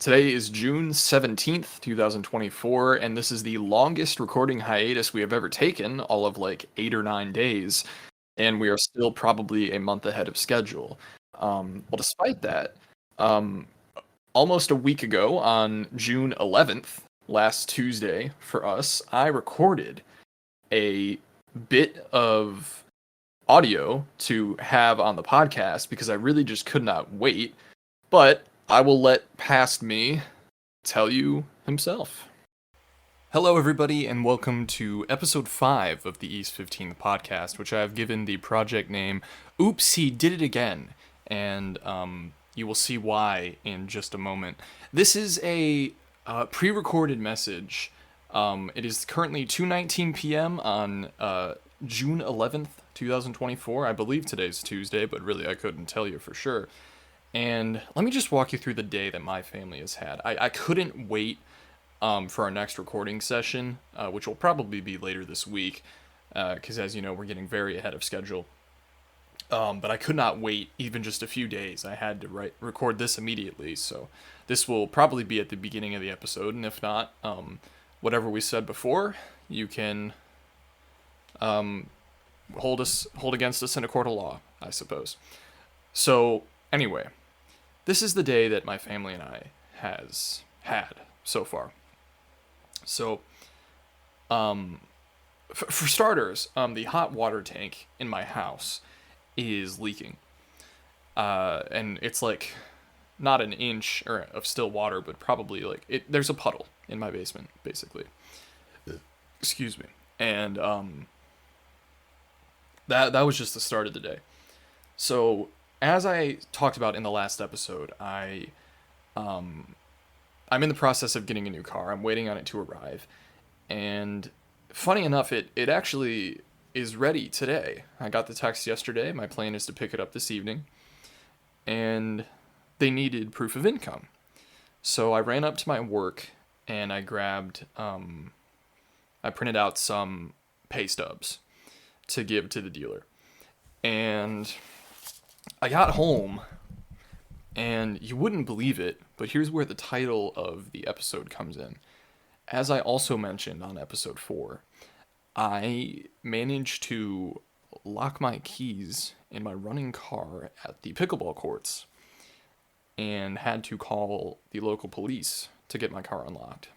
Today is June 17th, 2024, and this is the longest recording hiatus we have ever taken, all of like 8 or 9 days, and we are still probably a month ahead of schedule. Despite that, um, almost a week ago on June 11th, last Tuesday for us, I recorded a bit of audio to have on the podcast because I really just could not wait, but I will let past me tell you himself. Hello, everybody, and welcome to episode 5 of the East 15th podcast, which I have given the project name Oops, He Did It Again. And you will see why in just a moment. This is a pre recorded message. It is currently 2:19 p.m. on June 11th, 2024. I believe today's Tuesday, but really I couldn't tell you for sure. And let me just walk you through the day that my family has had. I couldn't wait for our next recording session, which will probably be later this week, because as you know, we're getting very ahead of schedule. But I could not wait even just a few days. I had to record this immediately, so this will probably be at the beginning of the episode, and if not, whatever we said before, you can hold against us in a court of law, I suppose. So anyway, this is the day that my family and I has had so far. So, for starters, the hot water tank in my house is leaking, and it's like not an inch or of still water, but probably like it. There's a puddle in my basement, basically. Excuse me, and that was just the start of the day. So, as I talked about in the last episode, I'm in the process of getting a new car. I'm waiting on it to arrive. And funny enough, it actually is ready today. I got the text yesterday. My plan is to pick it up this evening. And they needed proof of income. So I ran up to my work and I I printed out some pay stubs to give to the dealer. And I got home, and you wouldn't believe it, but here's where the title of the episode comes in. As I also mentioned on episode 4, I managed to lock my keys in my running car at the pickleball courts and had to call the local police to get my car unlocked.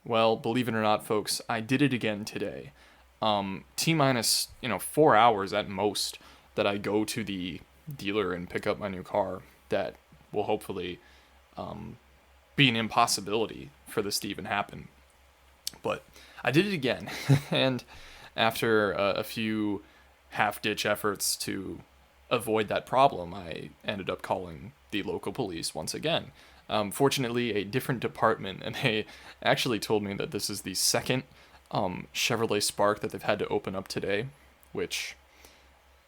Well, believe it or not, folks, I did it again today. T minus, 4 hours at most that I go to the dealer and pick up my new car. That will hopefully be an impossibility for this to even happen. But I did it again, and after a few half-ditch efforts to avoid that problem, I ended up calling the local police once again. Fortunately, a different department, and they actually told me that this is the second Chevrolet Spark that they've had to open up today, which,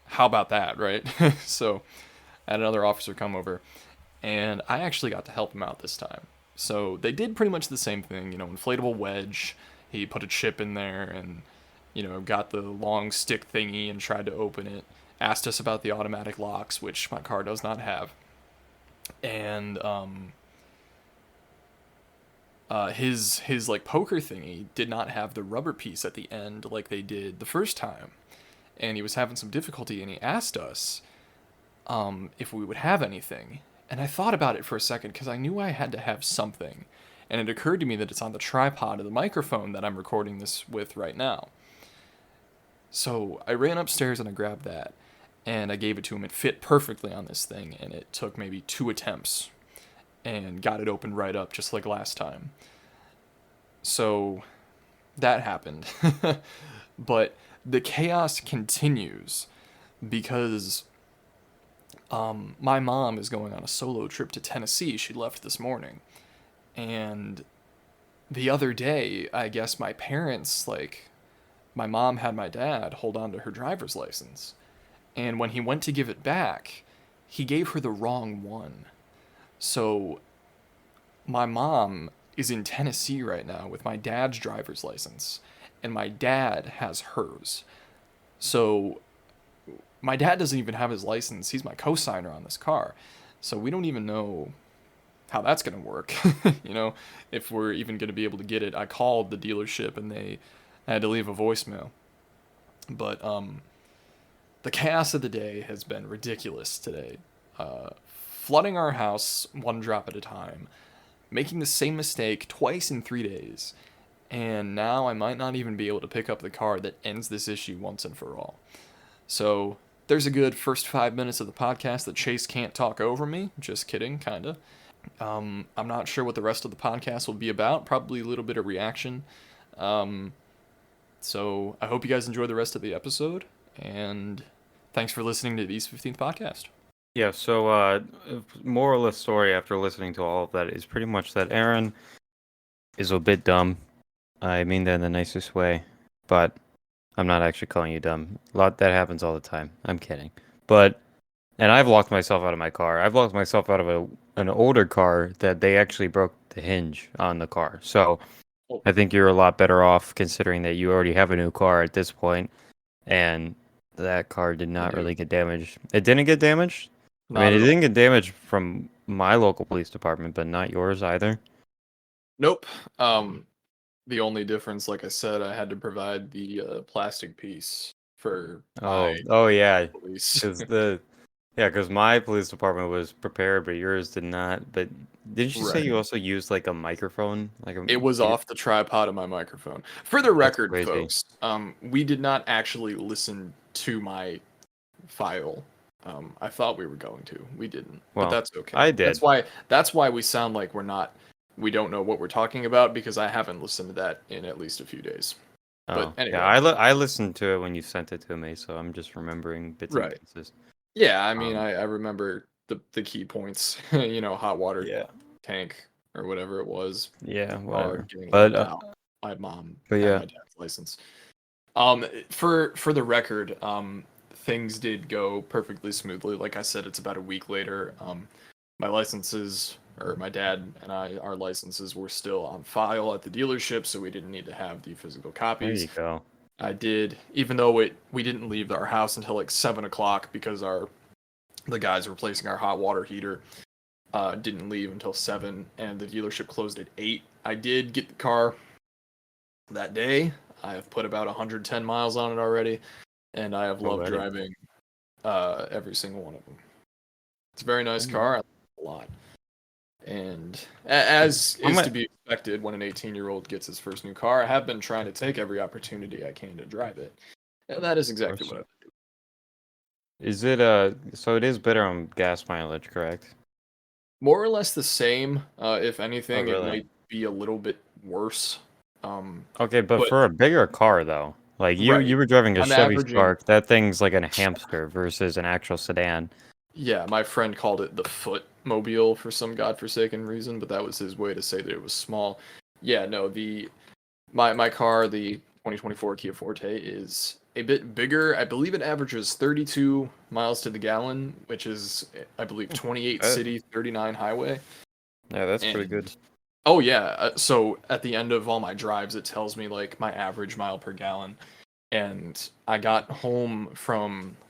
how about that, right? So I had another officer come over, and I actually got to help him out this time. So they did pretty much the same thing, inflatable wedge. He put a chip in there and, got the long stick thingy and tried to open it. Asked us about the automatic locks, which my car does not have. And his like poker thingy did not have the rubber piece at the end like they did the first time, and he was having some difficulty. And he asked us if we would have anything. And I thought about it for a second because I knew I had to have something, and it occurred to me that it's on the tripod of the microphone that I'm recording this with right now. So I ran upstairs and I grabbed that, and I gave it to him. It fit perfectly on this thing, and it took maybe 2 attempts and got it open right up just like last time. So that happened. But the chaos continues because my mom is going on a solo trip to Tennessee. She left this morning. And the other day, I guess my parents, my mom had my dad hold on to her driver's license. And when he went to give it back, he gave her the wrong one. So my mom is in Tennessee right now with my dad's driver's license, and my dad has hers. So my dad doesn't even have his license. He's my co-signer on this car. So we don't even know how that's going to work. You know, if we're even going to be able to get it. I called the dealership and they had to leave a voicemail. But the chaos of the day has been ridiculous today. Flooding our house one drop at a time, making the same mistake twice in 3 days, and now I might not even be able to pick up the car that ends this issue once and for all. So there's a good first 5 minutes of the podcast that Chase can't talk over me. Just kidding, kinda. I'm not sure what the rest of the podcast will be about. Probably a little bit of reaction. Um, so I hope you guys enjoy the rest of the episode, and thanks for listening to the East 15th podcast. Yeah, so moral of the story after listening to all of that is pretty much that Aaron is a bit dumb. I mean that in the nicest way, but I'm not actually calling you dumb. A lot that happens all the time. I'm kidding. And I've locked myself out of my car. I've locked myself out of an older car that they actually broke the hinge on the car. So I think you're a lot better off considering that you already have a new car at this point, and that car did not really get damaged. It didn't get damaged? I mean, it didn't get damaged from my local police department, but not yours either. Nope. The only difference, like I said, I had to provide the plastic piece for my yeah, police. because my police department was prepared, but yours did not. But didn't you say you also used like a microphone? It was off the tripod of my microphone. For the record, folks, we did not actually listen to my file. I thought we were going to. We didn't, but that's okay. I did. That's why we sound like we don't know what we're talking about, because I haven't listened to that in at least a few days. But anyway, yeah, I listened to it when you sent it to me, so I'm just remembering bits and pieces. Yeah, I mean, I remember the key points. You know, hot water tank or whatever it was. Yeah, whatever. But my mom had my dad's license. For the record, things did go perfectly smoothly. Like I said, it's about a week later. My licenses, or my dad and our licenses were still on file at the dealership, so we didn't need to have the physical copies. There you go. I did, even though we didn't leave our house until like 7 o'clock because the guys replacing our hot water heater didn't leave until 7, and the dealership closed at 8. I did get the car that day. I have put about 110 miles on it already, and I have loved driving every single one of them. It's a very nice car. I like it a lot. And as is to be expected when an 18-year-old gets his first new car, I have been trying to take every opportunity I can to drive it. And that is exactly what I've been doing. Is it so it is better on gas mileage, correct? More or less the same. If anything, it might be a little bit worse. Okay, but for a bigger car though, like you were driving a Chevy Spark, that thing's like a hamster versus an actual sedan. Yeah, my friend called it the Footmobile for some godforsaken reason, but that was his way to say that it was small. Yeah, no, my car, the 2024 Kia Forte, is a bit bigger. I believe it averages 32 miles to the gallon, which is, I believe, 28 city, 39 highway. Yeah, that's pretty good. Oh yeah, so at the end of all my drives, it tells me like my average mile per gallon. And I got home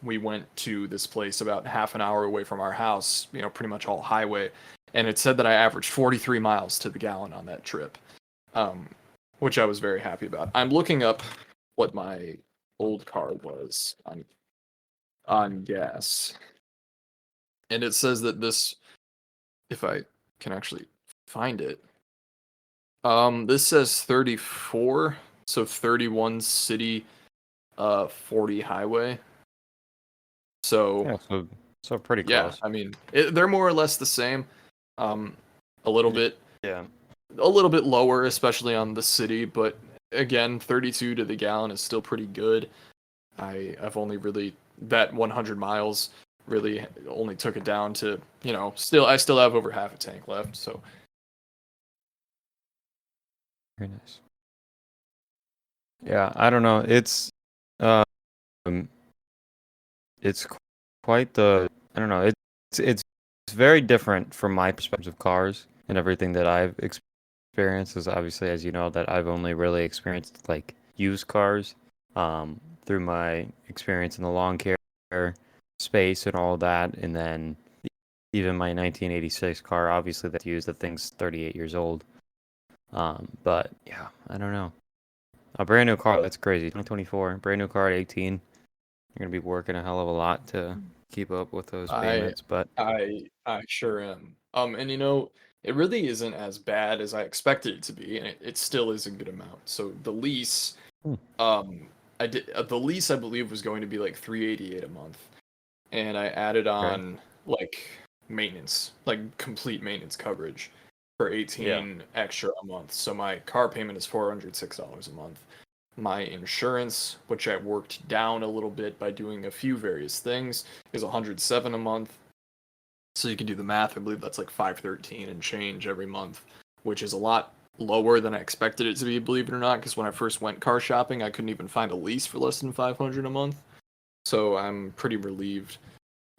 we went to this place about half an hour away from our house, you know, pretty much all highway. And it said that I averaged 43 miles to the gallon on that trip, which I was very happy about. I'm looking up what my old car was on gas. And it says that this, if I can actually find it, this says 34, so 31 city, 40 highway. So pretty close. Yeah, I mean, they're more or less the same. A little bit lower, especially on the city, but again, 32 to the gallon is still pretty good. I've only really, that 100 miles really only took it down to, you know, I still have over half a tank left, so. Very nice. Yeah, I don't know. It's quite the, I don't know. It's very different from my perspective of cars and everything that I've experienced. Is obviously, as you know, that I've only really experienced like used cars through my experience in the lawn care space and all that, and then even my 1986 car, obviously that's used. The thing's 38 years old. But yeah, I don't know. A brand new car, that's crazy. 2024, brand new car at 18. You're gonna be working a hell of a lot to keep up with those I payments, but I sure am. And it really isn't as bad as I expected it to be, and it still is a good amount. So the lease, Hmm. the lease I believe was going to be like 388 a month, and I added okay. on like maintenance, like complete maintenance coverage for Yeah. 18 extra a month. So my car payment is $406 a month. My insurance, which I worked down a little bit by doing a few various things, is 107 a month. So you can do the math. I believe that's like 513 and change every month, which is a lot lower than I expected it to be, believe it or not, because when I first went car shopping, I couldn't even find a lease for less than 500 a month. So I'm pretty relieved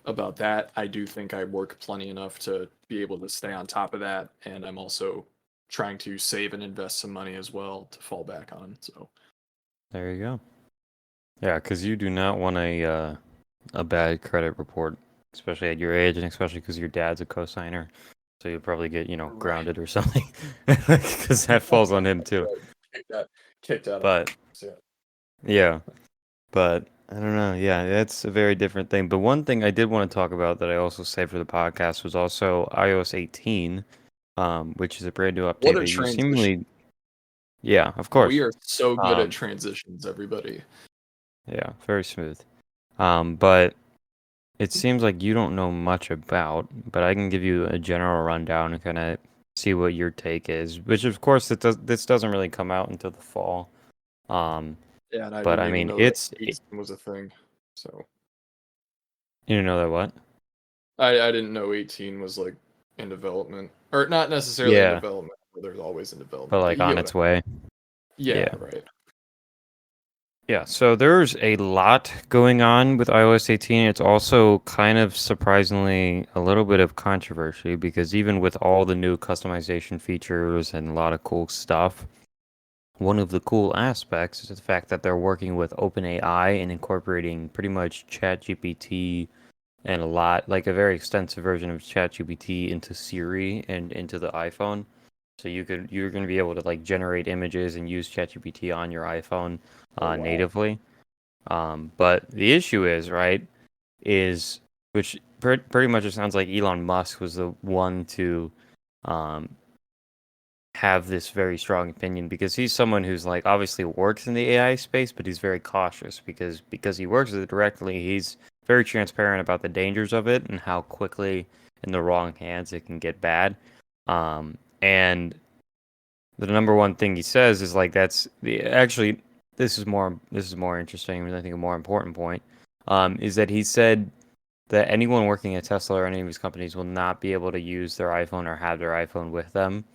about that. I do think I work plenty enough to be able to stay on top of that, and I'm also trying to save and invest some money as well to fall back on. So There you go. Yeah, because you do not want a bad credit report, especially at your age, and especially because your dad's a cosigner. So you'll probably get, right, grounded or something, because that falls on him too. right. Kicked out of my But house, yeah. yeah, but I don't know. Yeah, that's a very different thing. But one thing I did want to talk about that I also saved for the podcast was also iOS 18, which is a brand new What update a that you transition. seemingly, yeah, of We course, are so good at um, transitions, everybody. yeah, very smooth. But it seems like you don't know much about, but I can give you a general rundown and kind of see what your take is. Which, of course, this doesn't really come out until the fall. Um, Yeah, and I but didn't I even mean, know that it's 18 was a thing. So you know that what? I didn't know 18 was like in development. Or not necessarily in Yeah, development, but there's always in but development. But like you get on what I its way. Yeah, Yeah. right. Yeah, so there's a lot going on with iOS 18. It's also kind of surprisingly a little bit of controversy because even with all the new customization features and a lot of cool stuff, one of the cool aspects is the fact that they're working with OpenAI and incorporating pretty much ChatGPT and a lot, like a very extensive version of ChatGPT into Siri and into the iPhone. So you're going to be able to like generate images and use ChatGPT on your iPhone Oh wow. natively. But the issue is, right, is which pretty much it sounds like Elon Musk was the one to um, have this very strong opinion because he's someone who's like obviously works in the AI space, but he's very cautious because he works with it directly. He's very transparent about the dangers of it and how quickly in the wrong hands it can get bad. And the number one thing he says is like that's the actually this is more interesting and I think a more important point is that he said that anyone working at Tesla or any of his companies will not be able to use their iPhone or have their iPhone with them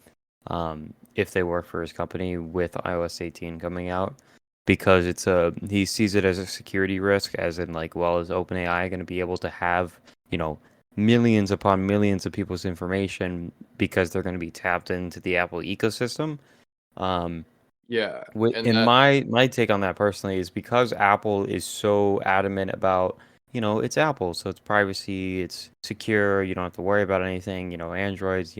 if they work for his company with iOS 18 coming out because he sees it as a security risk as in like well is OpenAI going to be able to have you know millions upon millions of people's information because they're going to be tapped into the Apple ecosystem. Um, Yeah, and in that my take on that personally is because Apple is so adamant about it's Apple, so it's privacy, it's secure, you don't have to worry about anything. Androids,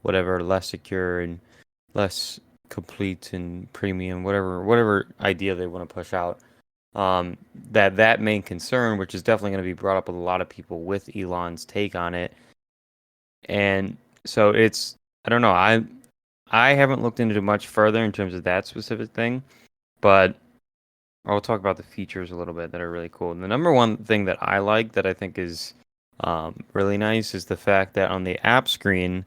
whatever, less secure and less complete and premium, whatever idea they want to push out. That main concern, which is definitely going to be brought up with a lot of people with Elon's take on it, and so I don't know, I haven't looked into it much further in terms of that specific thing, but I'll talk about the features a little bit that are really cool. And the number one thing that I like that I think is really nice is the fact that on the app screen,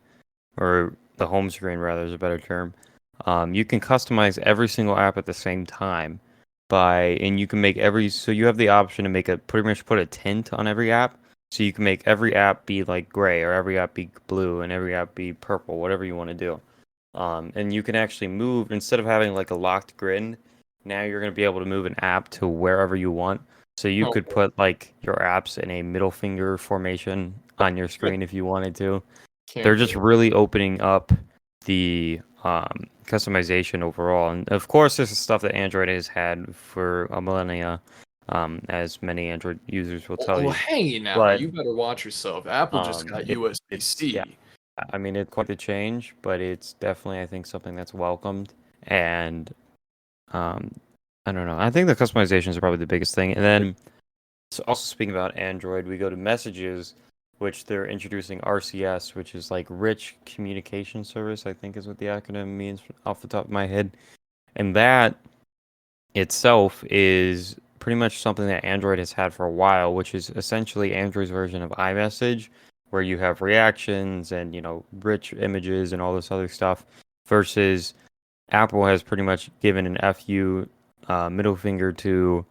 or the home screen rather is a better term, you can customize every single app at the same time and you can make so you have the option to pretty much put a tint on every app. So you can make every app be like gray or every app be blue and every app be purple, whatever you want to do. And you can actually move instead of having like a locked grid. Now you're going to be able to move an app to wherever you want. So you oh could boy, put like your apps in a middle finger formation on your screen if you wanted to. They're can't just wait. really opening up the customization overall. And of course, this is stuff that Android has had for a millennia. as many Android users will tell Well, you. hey now, But you better watch yourself. Apple just got it's yeah, USB-C. I mean it's quite the change, but it's definitely I think something that's welcomed. And um, I don't know. I think the customizations are probably the biggest thing. And then so also speaking about Android, we go to messages, which they're introducing RCS, which is like Rich Communication Service, I think is what the acronym means off the top of my head. And that itself is pretty much something that Android has had for a while, which is essentially Android's version of iMessage, where you have reactions and, rich images and all this other stuff, versus Apple has pretty much given an FU middle finger to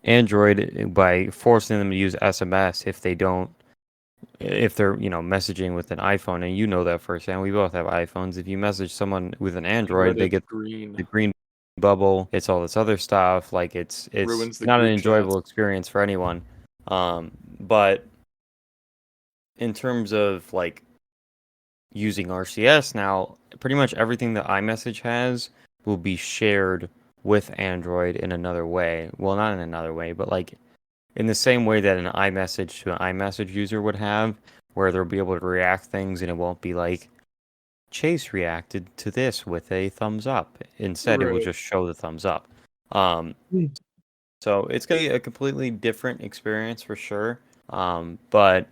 Android by forcing them to use SMS if they're messaging with an iPhone, and you know that firsthand. We both have iPhones. If you message someone with an The Android, they dreaded get green the green bubble. It's all this other stuff. Like it's ruins the not an group chats. enjoyable experience for anyone. But in terms of like using RCS now, pretty much everything that iMessage has will be shared with Android in another way. Well, not in another way, but like in the same way that an iMessage to an iMessage user would have, where they'll be able to react things and it won't be like Chase reacted to this with a thumbs up. Instead, it will Right. just show the thumbs up. Um, so it's gonna be a completely different experience for sure. But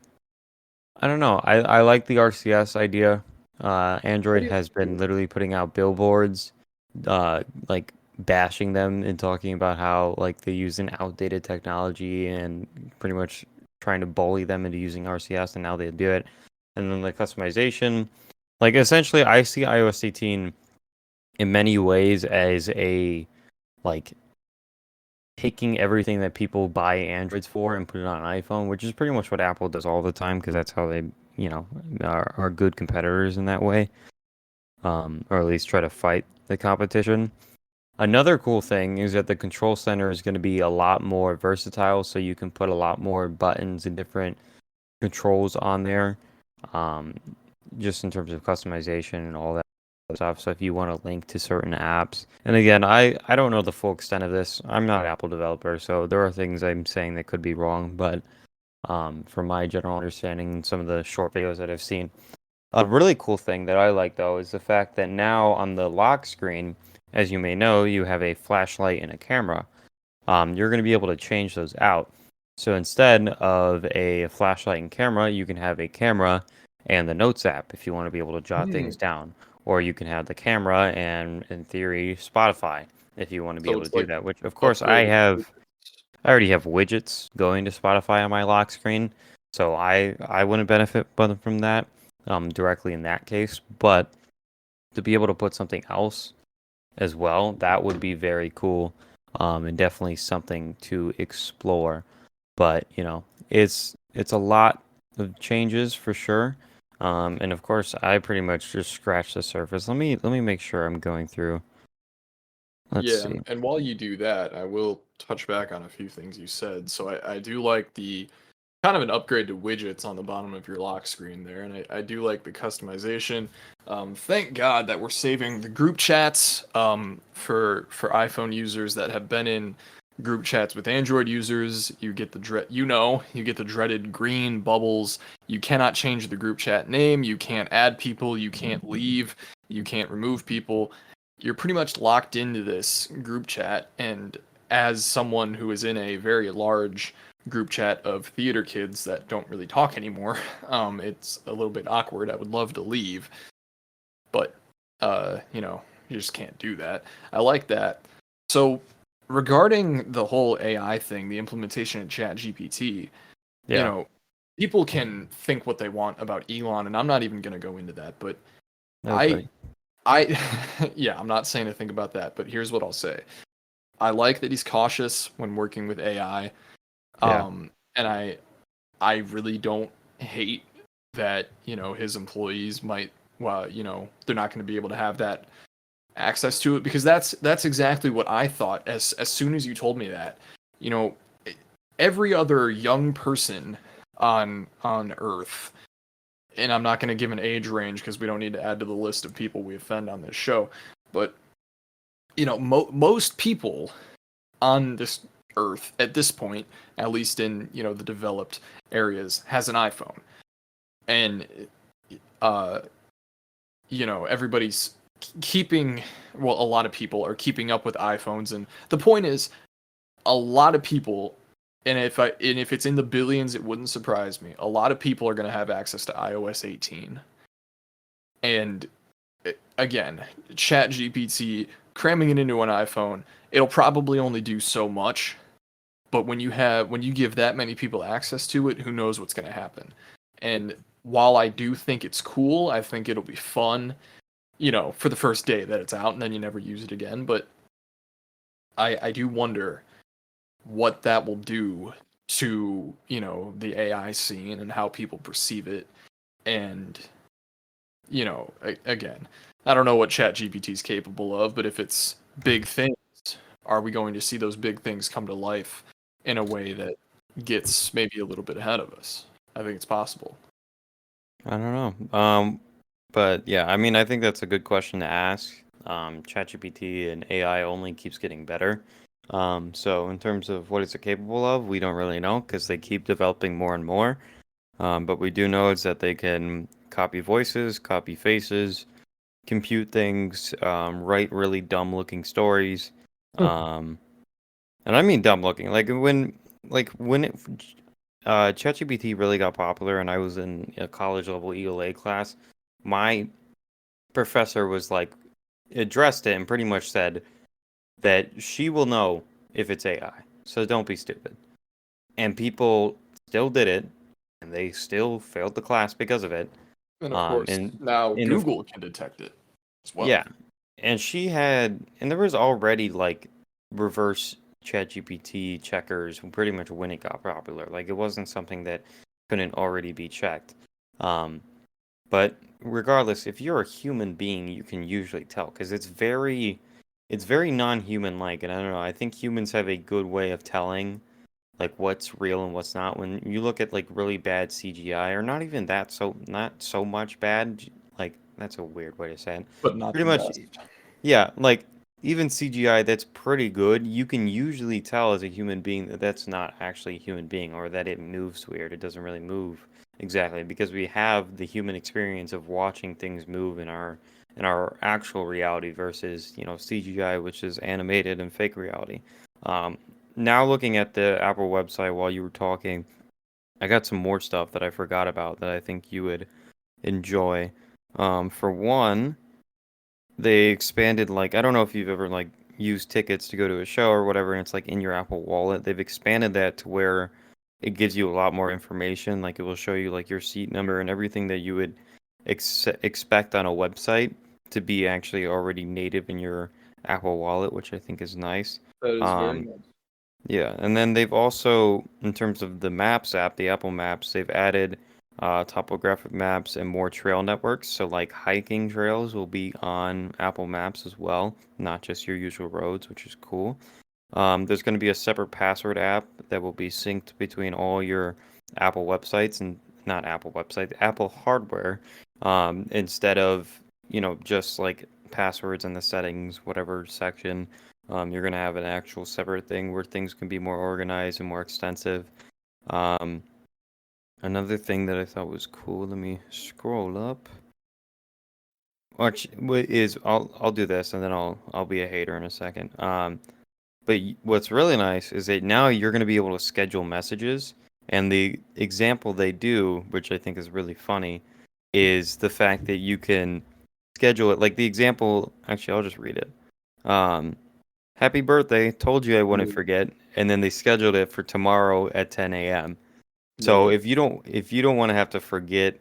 I don't know. I like the RCS idea. I Android do has been too. literally putting out billboards, like bashing them and talking about how like they use an outdated technology and pretty much trying to bully them into using RCS, and now they do it. And then the customization, like essentially, I see iOS 18 in many ways as a like taking everything that people buy Androids for and put it on an iPhone, which is pretty much what Apple does all the time because that's how they, are good competitors in that way, or at least try to fight the competition. Another cool thing is that the control center is going to be a lot more versatile, so you can put a lot more buttons and different controls on there, um, just in terms of customization and all that stuff. So if you want to link to certain apps, and again, I don't know the full extent of this. I'm not an Apple developer, so there are things I'm saying that could be wrong. But from my general understanding and some of the short videos that I've seen, a really cool thing that I like though is the fact that now on the lock screen, as you may know, you have a flashlight and a camera. You're going to be able to change those out. So instead of a flashlight and camera, you can have a camera and the Notes app if you want to be able to jot Hmm. things down. Or you can have the camera and, in theory, Spotify if you want to be So able to it's do like that. Which, of course, upgraded. I already have widgets going to Spotify on my lock screen, so I wouldn't benefit from that directly in that case. But to be able to put something else as well, that would be very cool, and definitely something to explore. But it's a lot of changes for sure. And of course, I pretty much just scratched the surface. Let me make sure I'm going through. Let's Yeah, see. and while you do that, I will touch back on a few things you said. So I do like the kind of an upgrade to widgets on the bottom of your lock screen there, and I do like the customization. Thank God that we're saving the group chats for iPhone users that have been in group chats with Android users. You get you get the dreaded green bubbles. You cannot change the group chat name. You can't add people. You can't leave. You can't remove people. You're pretty much locked into this group chat, and as someone who is in a very large group chat of theater kids that don't really talk anymore, it's a little bit awkward. I would love to leave, but you just can't do that. I like that. So regarding the whole AI thing, the implementation of ChatGPT, you Yeah. know, people can think what they want about Elon, and I'm not even going to go into that, but I Okay. I yeah, I'm not saying to think about that, but here's what I'll say. I like that he's cautious when working with AI. Yeah. And I really don't hate that, his employees might, well, they're not going to be able to have that access to it, because that's exactly what I thought as soon as you told me that. You know, every other young person on Earth, and I'm not going to give an age range because we don't need to add to the list of people we offend on this show, but most people on this Earth at this point, at least in the developed areas, has an iPhone, and uh, everybody's keeping well, a lot of people are keeping up with iPhones, and the point is, a lot of people, and if it's in the billions, it wouldn't surprise me. A lot of people are going to have access to iOS 18, and again, ChatGPT cramming it into an iPhone, it'll probably only do so much. But when you give that many people access to it, who knows what's going to happen? And while I do think it's cool, I think it'll be fun, for the first day that it's out, and then you never use it again. But I do wonder what that will do to, the AI scene and how people perceive it. And, again, I don't know what ChatGPT is capable of, but if it's big things, are we going to see those big things come to life in a way that gets maybe a little bit ahead of us? I think it's possible. I don't know. But yeah, I mean, I think that's a good question to ask. ChatGPT and AI only keeps getting better. So in terms of what it's capable of, we don't really know because they keep developing more and more. But we do know is that they can copy voices, copy faces, compute things, write really dumb looking stories. Um, and I mean dumb looking. ChatGPT really got popular and I was in a college level ELA class, my professor was like addressed it and pretty much said that she will know if it's AI. So don't be stupid. And people still did it and they still failed the class because of it. And of Um course, and now and of Google can detect it as well. Yeah. And there was already like reverse ChatGPT checkers pretty much when it got popular. Like it wasn't something that couldn't already be checked. Um, but regardless, if you're a human being, you can usually tell because it's very non-human like. And I don't know, I think humans have a good way of telling like what's real and what's not. When you look at like really bad CGI or not even not so much bad, like that's a weird way to say it. But not Pretty the much, best. yeah, like even CGI that's pretty good, you can usually tell as a human being that that's not actually a human being or that it moves weird. It doesn't really move exactly because we have the human experience of watching things move in our actual reality versus, CGI, which is animated and fake reality. Um, Now looking at the Apple website while you were talking, I got some more stuff that I forgot about that I think you would enjoy. For one, they expanded like I don't know if you've ever like used tickets to go to a show or whatever, and it's like in your Apple Wallet. They've expanded that to where it gives you a lot more information. Like it will show you like your seat number and everything that you would expect on a website to be actually already native in your Apple Wallet, which I think is nice. That is very Um, nice. yeah, and then they've also, in terms of the Maps app, the Apple Maps, they've added topographic maps and more trail networks. So, like hiking trails will be on Apple Maps as well, not just your usual roads, which is cool. There's going to be a separate password app that will be synced between all your Apple websites and not Apple website, Apple hardware, instead of, just like passwords in the settings, whatever section. You're going to have an actual separate thing where things can be more organized and more extensive. Um, Another thing that I thought was cool, let me scroll up. Which is I'll do this and then I'll be a hater in a second. But what's really nice is that now you're going to be able to schedule messages. And the example they do, which I think is really funny, is the fact that you can schedule it. Like the example, actually, I'll just read it. Um, Happy birthday, told you I wouldn't forget. And then they scheduled it for tomorrow at 10 a.m. So Yeah. if you don't want to have to forget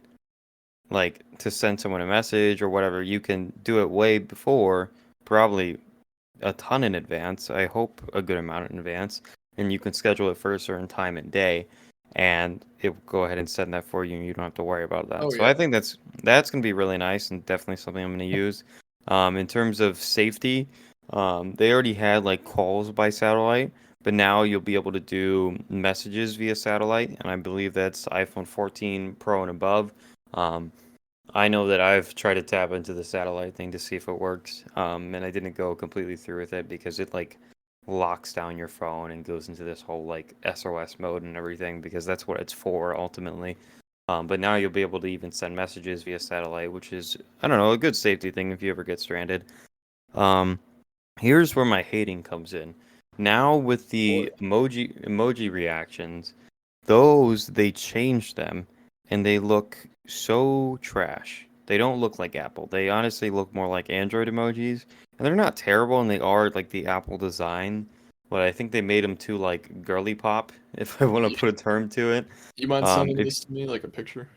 like to send someone a message or whatever, you can do it way before, probably a ton in advance. I hope a good amount in advance, and you can schedule it for a certain time and day, and it will go ahead and send that for you, and you don't have to worry about that. Oh So I yeah. think that's gonna be really nice and definitely something I'm gonna use. In terms of safety, they already had like calls by satellite, but now you'll be able to do messages via satellite, and I believe that's iPhone 14 Pro and above. Um, I know that I've tried to tap into the satellite thing to see if it works, and I didn't go completely through with it because it like locks down your phone and goes into this whole like SOS mode and everything because that's what it's for ultimately. But now you'll be able to even send messages via satellite, which is, I don't know, a good safety thing if you ever get stranded. Um, Here's where my hating comes in. Now with the emoji reactions, those they changed them and they look so trash. They don't look like Apple. They honestly look more like Android emojis. And they're not terrible and they are like the Apple design, but I think they made them too like girly pop, if I want to put a term to it. You mind sending If this to me, like a picture?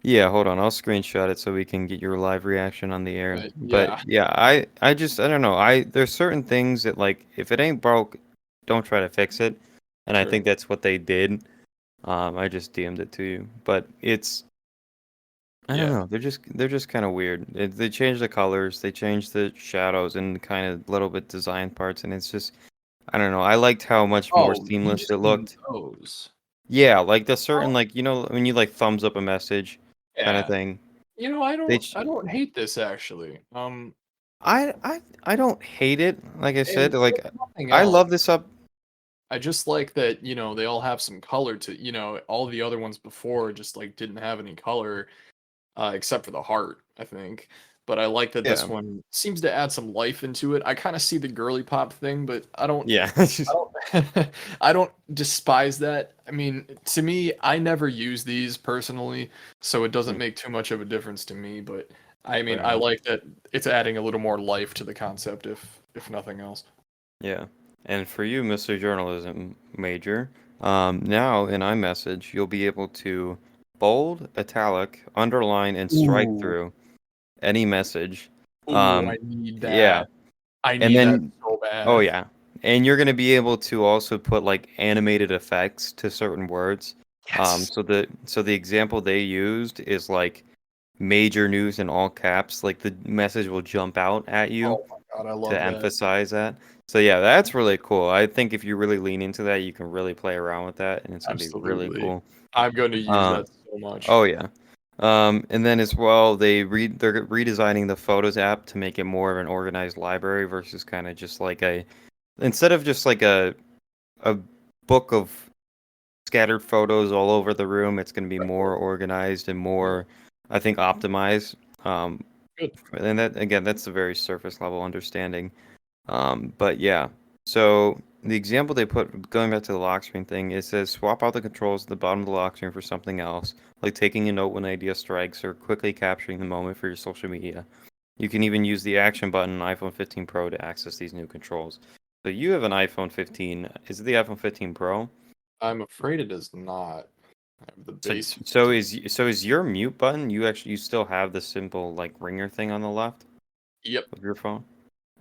Yeah, hold on. I'll screenshot it so we can get your live reaction on the air. But Yeah, yeah, I don't know. There's certain things that like if it ain't broke, don't try to fix it. And I sure. think that's what they did. I just DM'd it to you. But I don't Yeah. know. They're just kind of weird. They changed the colors, they changed the shadows and kind of little bit design parts, and it's just I don't know. I liked how much more Oh, you seamless just it mean looked. those. Yeah, like the Oh, certain like when you like thumbs up a message kind of yeah. thing. I They don't hate this actually. I don't hate it. Like I And said, like if nothing I else, love this up. I just like that, they all have some color to, all the other ones before just like didn't have any color, except for the heart, I think. But I like that this Yeah, one seems to add some life into it. I kind of see the girly pop thing, but yeah, I don't I don't despise that. I mean, to me, I never use these personally, so it doesn't Mm, make too much of a difference to me, but I mean, fair I enough. like that it's adding a little more life to the concept if nothing else. Yeah, and for you, Mr. Journalism major, now in iMessage, you'll be able to bold, italic, underline, and strike Ooh. through any message. Ooh, Um, I need yeah, that. I and need that then so oh bad. yeah, and you're gonna be able to also put like animated effects to certain words. Yes. So the example they used is like major news in all caps, like the message will jump out at you Oh my god, I to love that. emphasize that. So yeah, that's really cool. I think if you really lean into that, you can really play around with that, and it's gonna be really Absolutely. cool. I'm going to use Uh, that so much. oh yeah. And then as well, they're redesigning the Photos app to make it more of an organized library versus kind of just like a instead of just like a book of scattered photos all over the room. It's going to be more organized and Yeah, more, I think, optimized. Um, good. and that again, that's a very surface level understanding. But yeah, so the example they put, going back to the lock screen thing, it says swap out the controls at the bottom of the lock screen for something else, like taking a note when an idea strikes or quickly capturing the moment for your social media. You can even use the action button on iPhone 15 Pro to access these new controls. So you have an iPhone 15. Is it the iPhone 15 Pro? I'm afraid it is not. I have the So base so 15. is your mute button? You still have the simple like ringer thing on the left Yep. of your phone?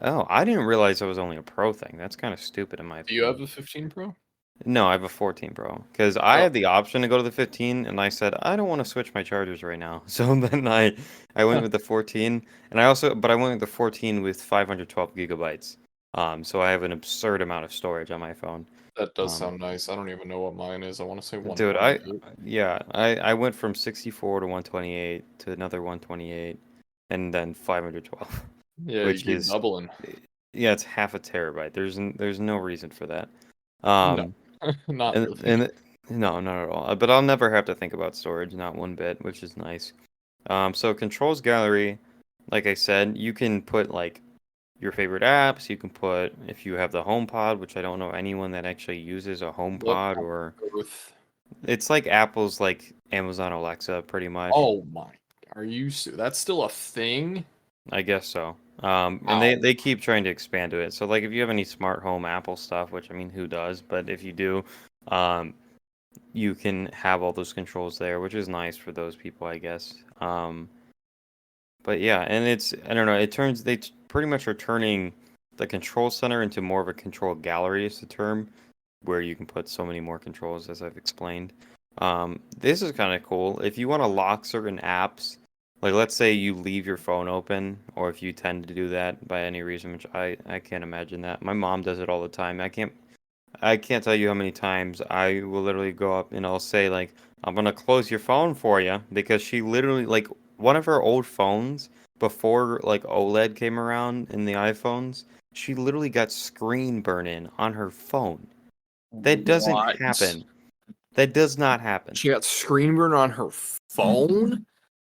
Oh, I didn't realize it was only a Pro thing. That's kind of stupid in my Do you have opinion. the 15 Pro? No, I have a 14 Pro because I Oh, had the option to go to the 15, and I said I don't want to switch my chargers right now. So then I went with the 14, and I went with the 14 with 512 gigabytes. So I have an absurd amount of storage on my phone. that does Um, sound nice. I don't even know what mine is. I want to say Dude, I 128. yeah, I went from 64 to 128 to another 128, and then 512, Yeah, you which keep is doubling. yeah, it's half a terabyte. There's no reason for that. No, Um, not and really. and no, not at all. But I'll never have to think about storage, not one bit, which is nice. So controls gallery, like I said, you can put like your favorite apps. You can put if you have the HomePod, which I don't know anyone that actually uses a What HomePod on or earth? it's like Apple's like Amazon Alexa, pretty much. Oh my. That's still a thing? I guess so. And they Wow. they keep trying to expand to it. So like if you have any smart home Apple stuff, which I mean, who does? But if you do, um, you can have all those controls there, which is nice for those people, I guess. But yeah, and it's I don't know. Pretty much are turning the control center into more of a control gallery is the term, where you can put so many more controls as I've explained. This is kind of cool. If you want to lock certain apps, like let's say you leave your phone open, or if you tend to do that by any reason, which I can't imagine that. My mom does it all the time. I can't tell you how many times I will literally go up and I'll say like I'm gonna close your phone for you because she literally like one of her old phones before like OLED came around in the iPhones, she literally got screen burn-in on her phone. That doesn't What? happen. That does not happen. She got screen burn on her phone?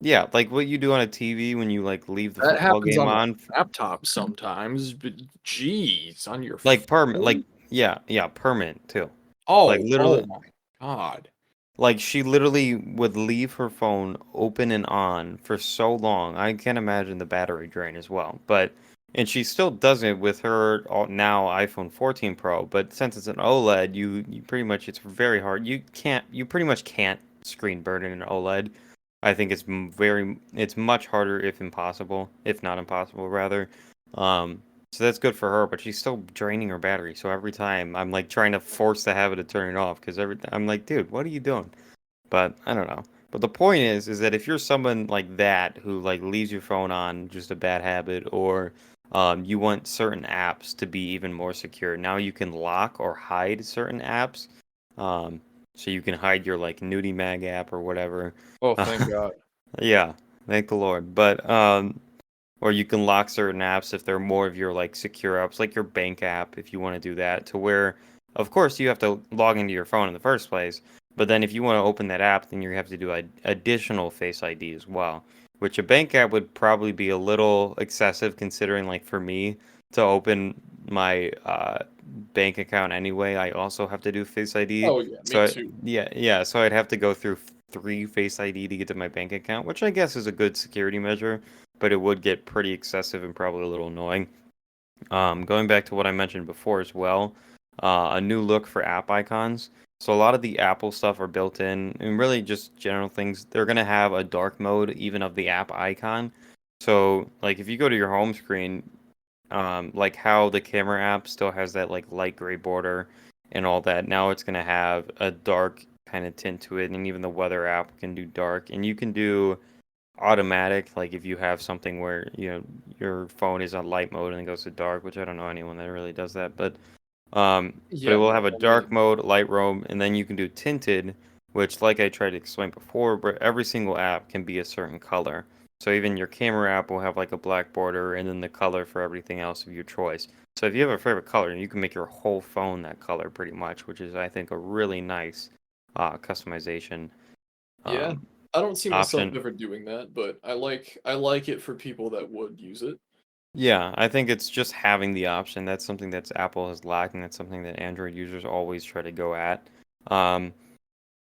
Yeah, like what you do on a TV when you like leave the That football happens game on my on, laptop sometimes, but geez, on your like permanent, phone? like yeah, permanent too. Like Oh literally, my God. like she literally would leave her phone open and on for so long. I can't imagine the battery drain as well. But and she still does it with her now iPhone 14 Pro. But since it's an OLED, you pretty much it's very hard. You pretty much can't screen burn in an OLED. I think it's much harder if impossible, if not impossible rather. Um, so that's good for her, but she's still draining her battery. So every time I'm like trying to force the habit of turning it off because I'm like, dude, what are you doing? But I don't know. But the point is that if you're someone like that who like leaves your phone on, just a bad habit, or you want certain apps to be even more secure, now you can lock or hide certain apps. Um, so you can hide your like Nudie Mag app or whatever. Oh, thank God. Yeah, thank the Lord. But or you can lock certain apps if they're more of your like secure apps, like your bank app, if you want to do that, to where, of course, you have to log into your phone in the first place. But then if you want to open that app, then you have to do additional Face ID as well, which a bank app would probably be a little excessive considering, like for me to open my bank account anyway, I also have to do Face ID. Oh yeah, me So too. yeah, so I'd have to go through three Face ID to get to my bank account, which I guess is a good security measure, but it would get pretty excessive and probably a little annoying. Going back to what I mentioned before as well, a new look for app icons. So a lot of the Apple stuff are built in, and really just general things. They're gonna have a dark mode even of the app icon. So like if you go to your home screen, like how the camera app still has that like light gray border and all that. Now it's gonna have a dark kind of tint to it, and even the weather app can do dark, and you can do automatic, like if you have something where your phone is on light mode and it goes to dark, which I don't know anyone that really does that, but it Yeah, will no, have a only dark mode, light mode, and then you can do tinted, which like I tried to explain before, but every single app can be a certain color. So even your camera app will have like a black border and then the color for everything else of your choice. So if you have a favorite color, you can make your whole phone that color pretty much, which is I think a really nice customization yeah. um, I don't see myself option. ever doing that, but I like it for people that would use it. Yeah, I think it's just having the option. That's something that's Apple is lacking. That's something that Android users always try to go at. Um,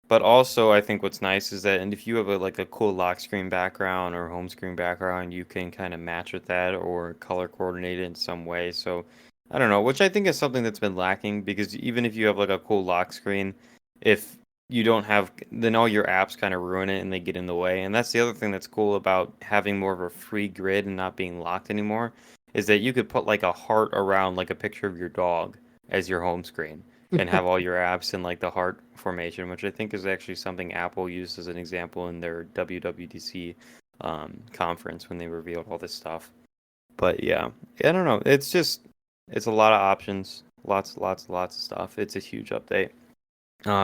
but also, I think what's nice is that, and if you have like a cool lock screen background or home screen background, you can kind of match with that or color coordinate it in some way. So, I don't know, which I think is something that's been lacking because even if you have like a cool lock screen, if you don't have, then all your apps kind of ruin it and they get in the way. And that's the other thing that's cool about having more of a free grid and not being locked anymore, is that you could put like a heart around like a picture of your dog as your home screen and have all your apps in like the heart formation, which I think is actually something Apple used as an example in their WWDC conference when they revealed all this stuff. But yeah, I don't know. It's a lot of options, lots of stuff. It's a huge update.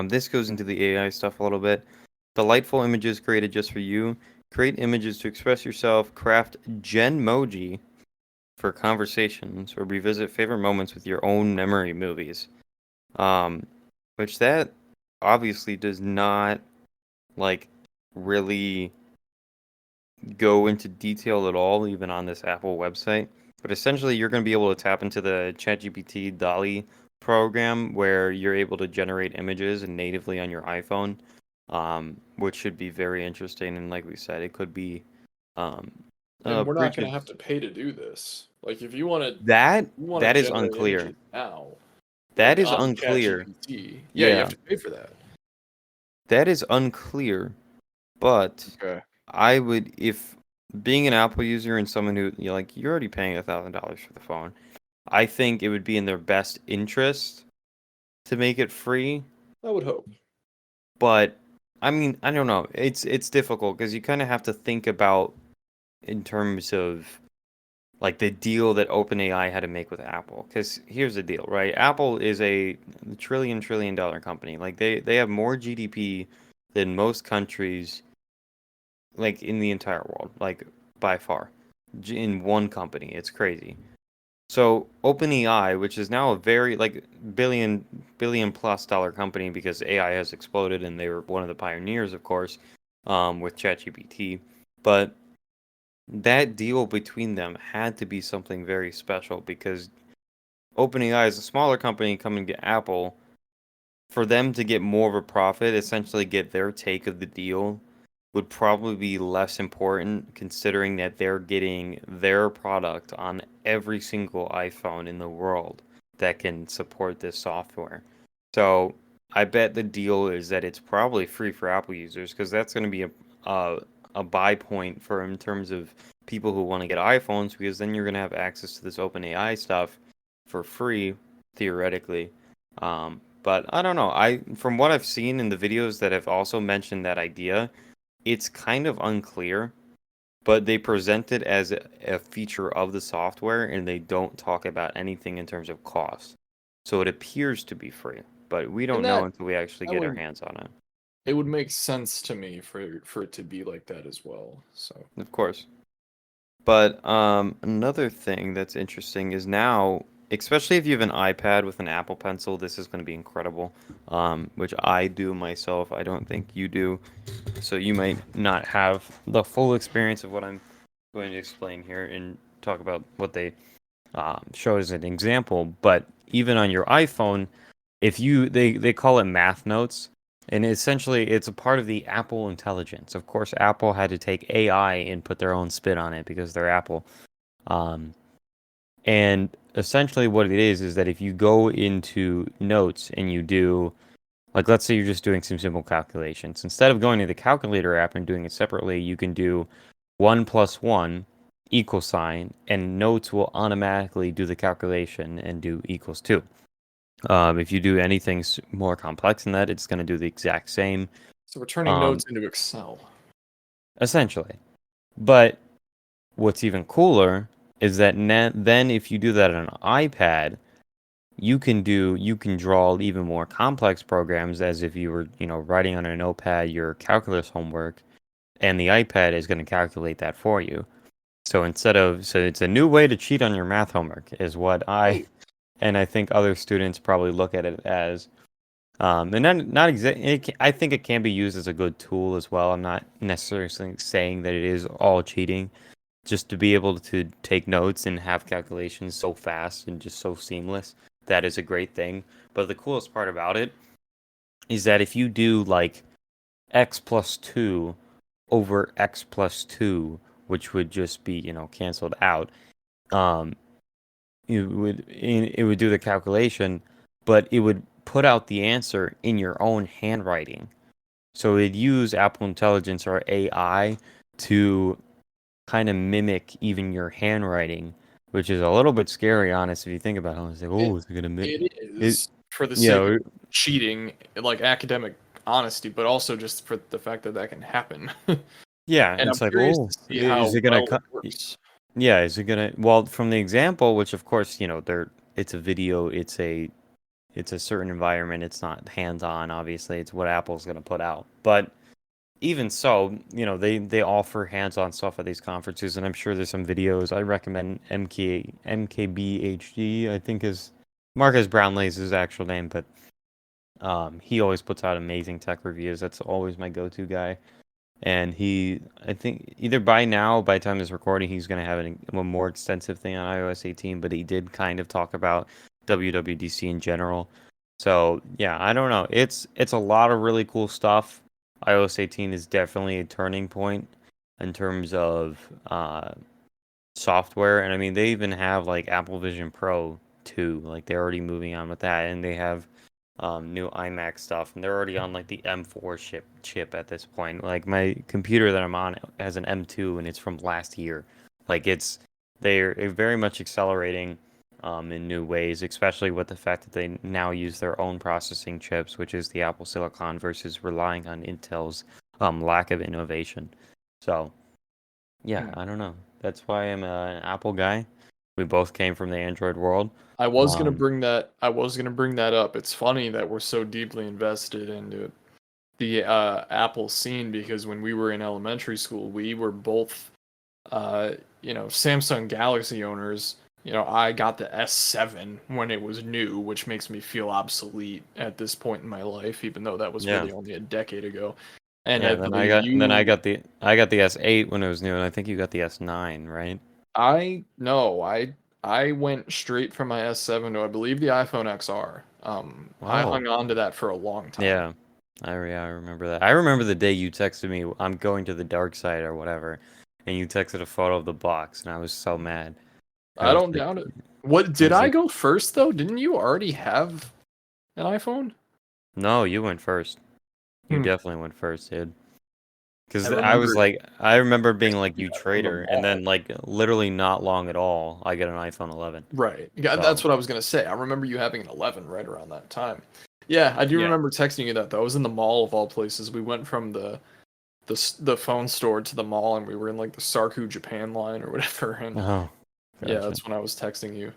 This goes into the AI stuff a little bit. Delightful images created just for you. Create images to express yourself. Craft Genmoji for conversations, or revisit favorite moments with your own memory movies. Um, which that obviously does not like really go into detail at all, even on this Apple website. But essentially, you're going to be able to tap into the ChatGPT Dolly program where you're able to generate images natively on your iPhone, which should be very interesting. And like we said, it could be um, And a we're not breach gonna of have to pay to do this. Like if you wanna that. you wanna That is generate unclear. images now, That like is on unclear. ChatGPT, yeah, you have Yeah, to pay for that. that is unclear. But Okay. I would, if being an Apple user and someone who you're already paying $1,000 for the phone, I think it would be in their best interest to make it free. I would hope. But I mean, I don't know. It's difficult because you kind of have to think about in terms of like the deal that OpenAI had to make with Apple. Because here's the deal, right? Apple is a trillion dollar company. Like they have more GDP than most countries like in the entire world, like by far. in one company. It's crazy. So OpenAI, which is now a very like billion plus dollar company because AI has exploded and they were one of the pioneers, of course, with ChatGPT. But that deal between them had to be something very special because OpenAI is a smaller company coming to Apple. For them to get more of a profit, essentially get their take of the deal, would probably be less important considering that they're getting their product on every single iPhone in the world that can support this software. So I bet the deal is that it's probably free for Apple users because that's going to be a buy point for in terms of people who want to get iPhones because then you're going to have access to this OpenAI stuff for free theoretically. But I don't know. I from what I've seen in the videos that have also mentioned that idea, it's kind of unclear, but they present it as a feature of the software and they don't talk about anything in terms of cost. So it appears to be free, but we And don't know until we actually that get our would hands on it. it would make sense to me for it to be like that as well. So Of course. But another thing that's interesting is now, especially if you have an iPad with an Apple Pencil, this is going to be incredible. Which I do myself. I don't think you do. So you might not have the full experience of what I'm going to explain here and talk about what they show as an example. But even on your iPhone, if you they call it Math Notes, and essentially it's a part of the Apple intelligence. Of course, Apple had to take AI and put their own spin on it because they're Apple. Um, and essentially what it is that if you go into Notes and you do like let's say you're just doing some simple calculations, instead of going to the calculator app and doing it separately, you can do 1 plus 1 equal sign, and Notes will automatically do the calculation and do equals 2. If you do anything more complex than that, it's going to do the exact same, we're turning um, notes into Excel. essentially. But what's even cooler is that then if you do that on an iPad, you can draw even more complex programs as if you were, writing on a notepad your calculus homework, and the iPad is going to calculate that for you. So it's a new way to cheat on your math homework is what Oh, and I think other students probably look at it as. And not exactly. I think it can be used as a good tool as well. I'm not necessarily saying that it is all cheating. Just to be able to take notes and have calculations so fast and just so seamless, that is a great thing. But the coolest part about it is that if you do like x plus 2 over x plus 2, which would just be, canceled out, um, it would do the calculation, but it would put out the answer in your own handwriting. So it'd use Apple Intelligence or AI to kind of mimic even your handwriting, which is a little bit scary, honest, if you think about it. It's like, it oh, is it gonna mimic it it? is for the You sake of know, cheating, like academic honesty, but also just for the fact that that can happen. yeah, And I'm it's like, curious oh, to see is how it gonna well it cut? works. Yeah, is it gonna? Well, from the example, which of course, it's a video, it's a certain environment, it's not hands-on, obviously, it's what Apple's gonna put out, but even so, they offer hands-on stuff at these conferences, and I'm sure there's some videos. I recommend MKBHD, I think is Marcus Brownlee's his actual name, but he always puts out amazing tech reviews. That's always my go-to guy. And I think either by the time this recording, he's going to have a more extensive thing on iOS 18, but he did kind of talk about WWDC in general. So yeah, I don't know. It's a lot of really cool stuff. iOS 18 is definitely a turning point in terms of software, and I mean they even have like Apple Vision Pro 2, like they're already moving on with that, and they have new iMac stuff, and they're already on like the M4 chip at this point. Like my computer that I'm on has an M2, and it's from last year. Like they're very much accelerating in new ways, especially with the fact that they now use their own processing chips, which is the Apple Silicon versus relying on Intel's lack of innovation. So yeah, Hmm. I don't know. That's why I'm an Apple guy. We both came from the Android world. Um, I was gonna bring that up. It's funny that we're so deeply invested into the Apple scene because when we were in elementary school, we were both uh, Samsung Galaxy owners, I got the S7 when it was new, which makes me feel obsolete at this point in my life, even though that was Yeah. really only a decade ago. And Yeah, I then I believe got then you, I got the S8 when it was new, and I think you got the S9, right? I no, I went straight from my S7 to I believe the iPhone XR. I Oh, hung on to that for a long time. yeah. I remember that. I remember the day you texted me, "I'm going to the dark side" or whatever, and you texted a photo of the box, and I was so mad. I I was don't like, doubt it. What I did was I like, go first though? Didn't you already have an iPhone? "No, you went first. You Hmm. definitely went first, dude." I Because remember I remember being like, texting you "You that from the traitor," and mall. then like literally not long at all, I get an iPhone 11. Right. Yeah, that's So what I was gonna say. I remember you having an 11 right around that time. Yeah, I do yeah. remember texting you that though. I was in the mall of all places. We went from the phone store to the mall, and we were in like the Sarku Japan line or whatever. And Oh, yeah, gotcha. that's when I was texting you.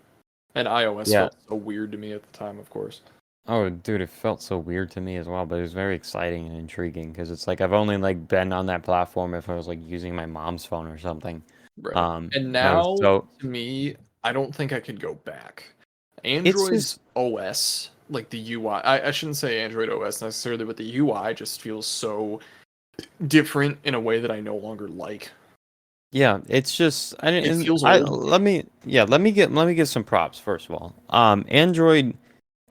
And iOS Yeah. felt so weird to me at the time, of course. Oh, dude, it felt so weird to me as well, but it was very exciting and intriguing because it's like I've only like been on that platform if I was like using my mom's phone or something. Right. And And it was now, so to me, I don't think I could go back. it's just Android's OS, like the UI, I shouldn't say Android OS necessarily, but the UI just feels so different in a way that I no longer like. yeah, it's just I It didn't feels I old to let me. me yeah, let me get some props first of all. Android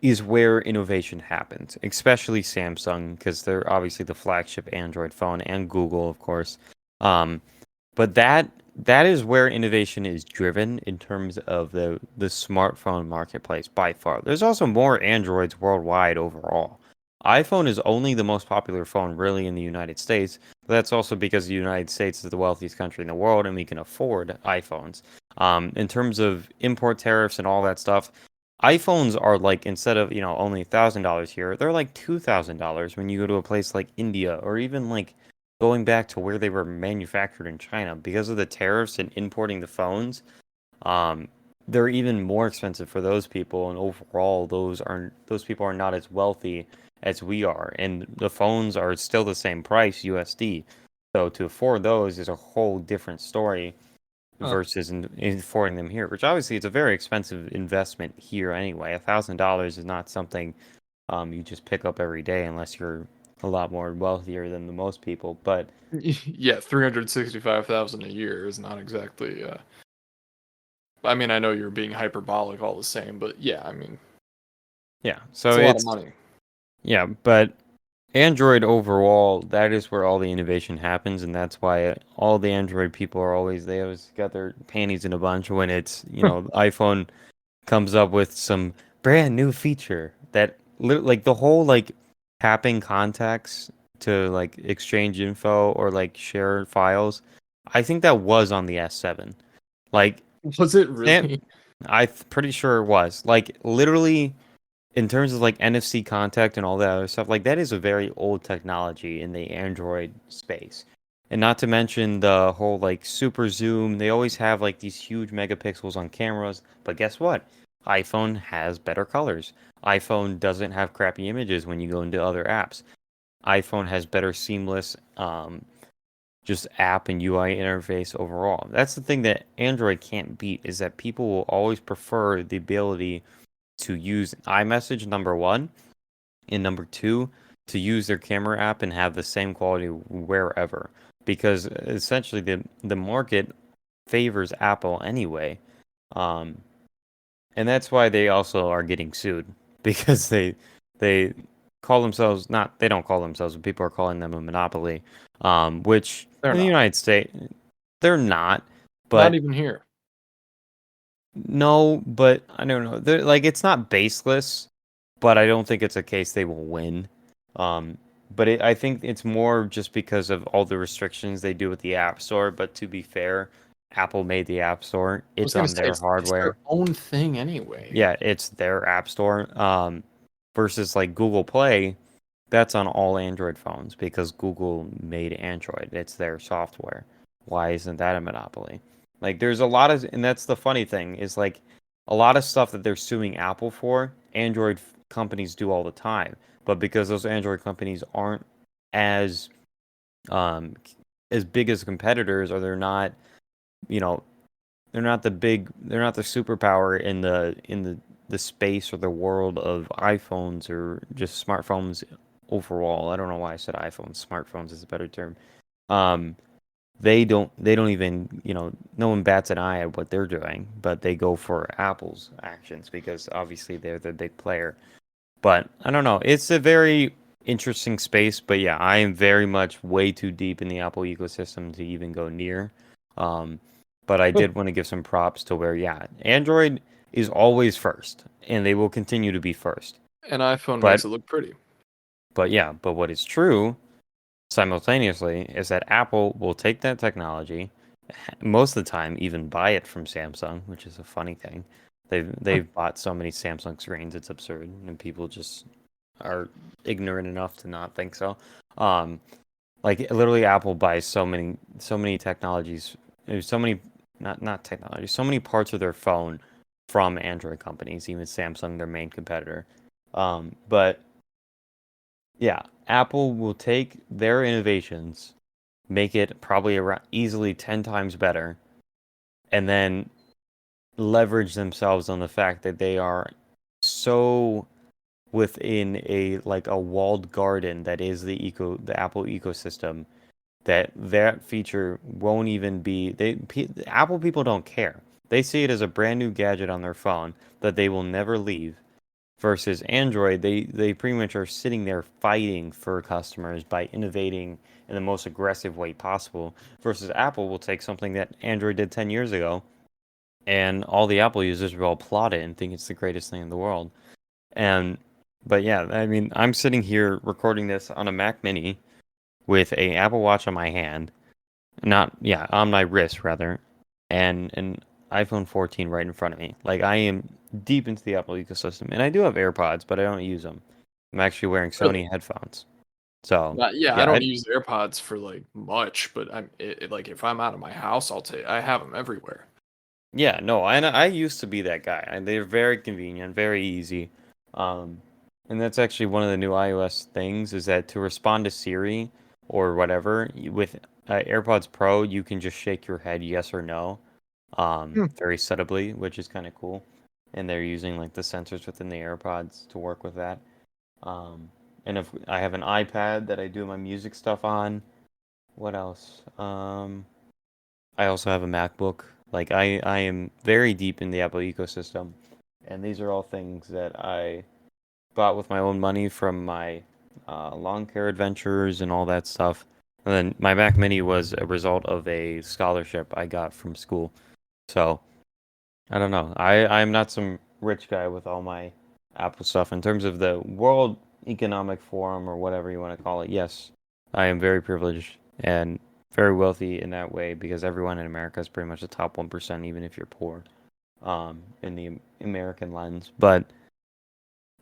is where innovation happens, especially Samsung because they're obviously the flagship Android phone and Google, of course. Um, but that is where innovation is driven in terms of the smartphone marketplace by far. There's also more Androids worldwide overall. iPhone is only the most popular phone really in the United States. But that's also because the United States is the wealthiest country in the world and we can afford iPhones. In terms of import tariffs and all that stuff, iPhones are like instead of only $1,000 here, they're like $2,000 when you go to a place like India or even like going back to where they were manufactured in China because of the tariffs and importing the phones. Um, they're even more expensive for those people, and overall, those people are not as wealthy as we are, and the phones are still the same price USD. So to afford those is a whole different story Huh. versus in affording them here, which obviously it's a very expensive investment here anyway. $1,000 is not something you just pick up every day unless you're a lot more wealthier than the most people. But Yeah, 365,000 a year is not exactly I mean, I know you're being hyperbolic all the same, but yeah, I mean, yeah, it's so a lot of it's money. yeah, but Android overall, that is where all the innovation happens, and that's why all the Android people are always they always got their panties in a bunch when it's iPhone comes up with some brand new feature that like the whole like tapping contacts to like exchange info or like share files. I think that was on the S7. Like Was it Sam, really? pretty sure it was. Like literally in terms of like NFC contact and all that other stuff, like that is a very old technology in the Android space. And not to mention the whole like super zoom. They always have like these huge megapixels on cameras, but guess what? iPhone has better colors. iPhone doesn't have crappy images when you go into other apps. iPhone has better seamless just app and UI interface overall. That's the thing that Android can't beat is that people will always prefer the ability to use iMessage number one, and number two, to use their camera app and have the same quality wherever. Because essentially the market favors Apple anyway. Um, and that's why they also are getting sued because they call themselves not they don't call themselves, but people are calling them a monopoly. Which They're in the not. United States they're not, Not but even here. no, but I don't know. They're, like it's not baseless, but I don't think it's a case they will win. Um, but I think it's more just because of all the restrictions they do with the App Store. But to be fair, Apple made the App Store. I was It's gonna on say their it's their hardware. own thing anyway. Yeah, it's their App Store. Versus like Google Play, that's on all Android phones because Google made Android. It's their software. Why isn't that a monopoly? Like there's a lot of and that's the funny thing is like a lot of stuff that they're suing Apple for, Android companies do all the time. But because those Android companies aren't as um as big as competitors or they're not you know, they're not the superpower in the space or the world of iPhones or just smartphones overall. I don't know why I said iPhones. Smartphones is a better term. Um, they don't even, no one bats an eye at what they're doing, but they go for Apple's actions because obviously they're the big player. But I don't know. It's a very interesting space, but yeah, I am very much way too deep in the Apple ecosystem to even go near. Um, but I did want to give some props to where, yeah, Android is always first, and they will continue to be first. An iPhone But makes it look pretty. but what is true simultaneously is that Apple will take that technology, most of the time even buy it from Samsung, which is a funny thing. They've bought so many Samsung screens, it's absurd, and people just are ignorant enough to not think so. Um, like literally, Apple buys so many technologies, so many not technology, so many parts of their phone from Android companies, even Samsung, their main competitor. But yeah, Apple will take their innovations, make it probably around easily 10 times better, and then leverage themselves on the fact that they are so within a walled garden that is the Apple ecosystem that feature won't even be Apple people don't care. They see it as a brand new gadget on their phone that they will never leave. Versus Android, they pretty much are sitting there fighting for customers by innovating in the most aggressive way possible. Versus Apple will take something that Android did 10 years ago, and all the Apple users will applaud it and think it's the greatest thing in the world. And but yeah, I mean, I'm sitting here recording this on a Mac Mini with a Apple Watch on my hand, not yeah, on my wrist rather, and an iPhone 14 right in front of me. Like I am deep into the Apple ecosystem, and I do have AirPods, but I don't use them. I'm actually wearing Really? Sony headphones. So Yeah, I yeah, don't use AirPods for like much, but like if I'm out of my house, I have them everywhere. yeah, no, I used to be that guy. They're very convenient, very easy. Um, and that's actually one of the new iOS things is that to respond to Siri or whatever with AirPods Pro, you can just shake your head yes or no, Hmm. very subtly, which is kind of cool. And they're using like the sensors within the AirPods to work with that. Um, and if I have an iPad that I do my music stuff on, what else? I also have a MacBook. Like I am very deep in the Apple ecosystem, and these are all things that I bought with my own money from my lawn care adventures and all that stuff. And then my Mac Mini was a result of a scholarship I got from school. So I don't know. I'm not some rich guy with all my Apple stuff. In terms of the World Economic Forum or whatever you want to call it, yes, I am very privileged and very wealthy in that way because everyone in America is pretty much the top 1%, even if you're poor, in the American lens. But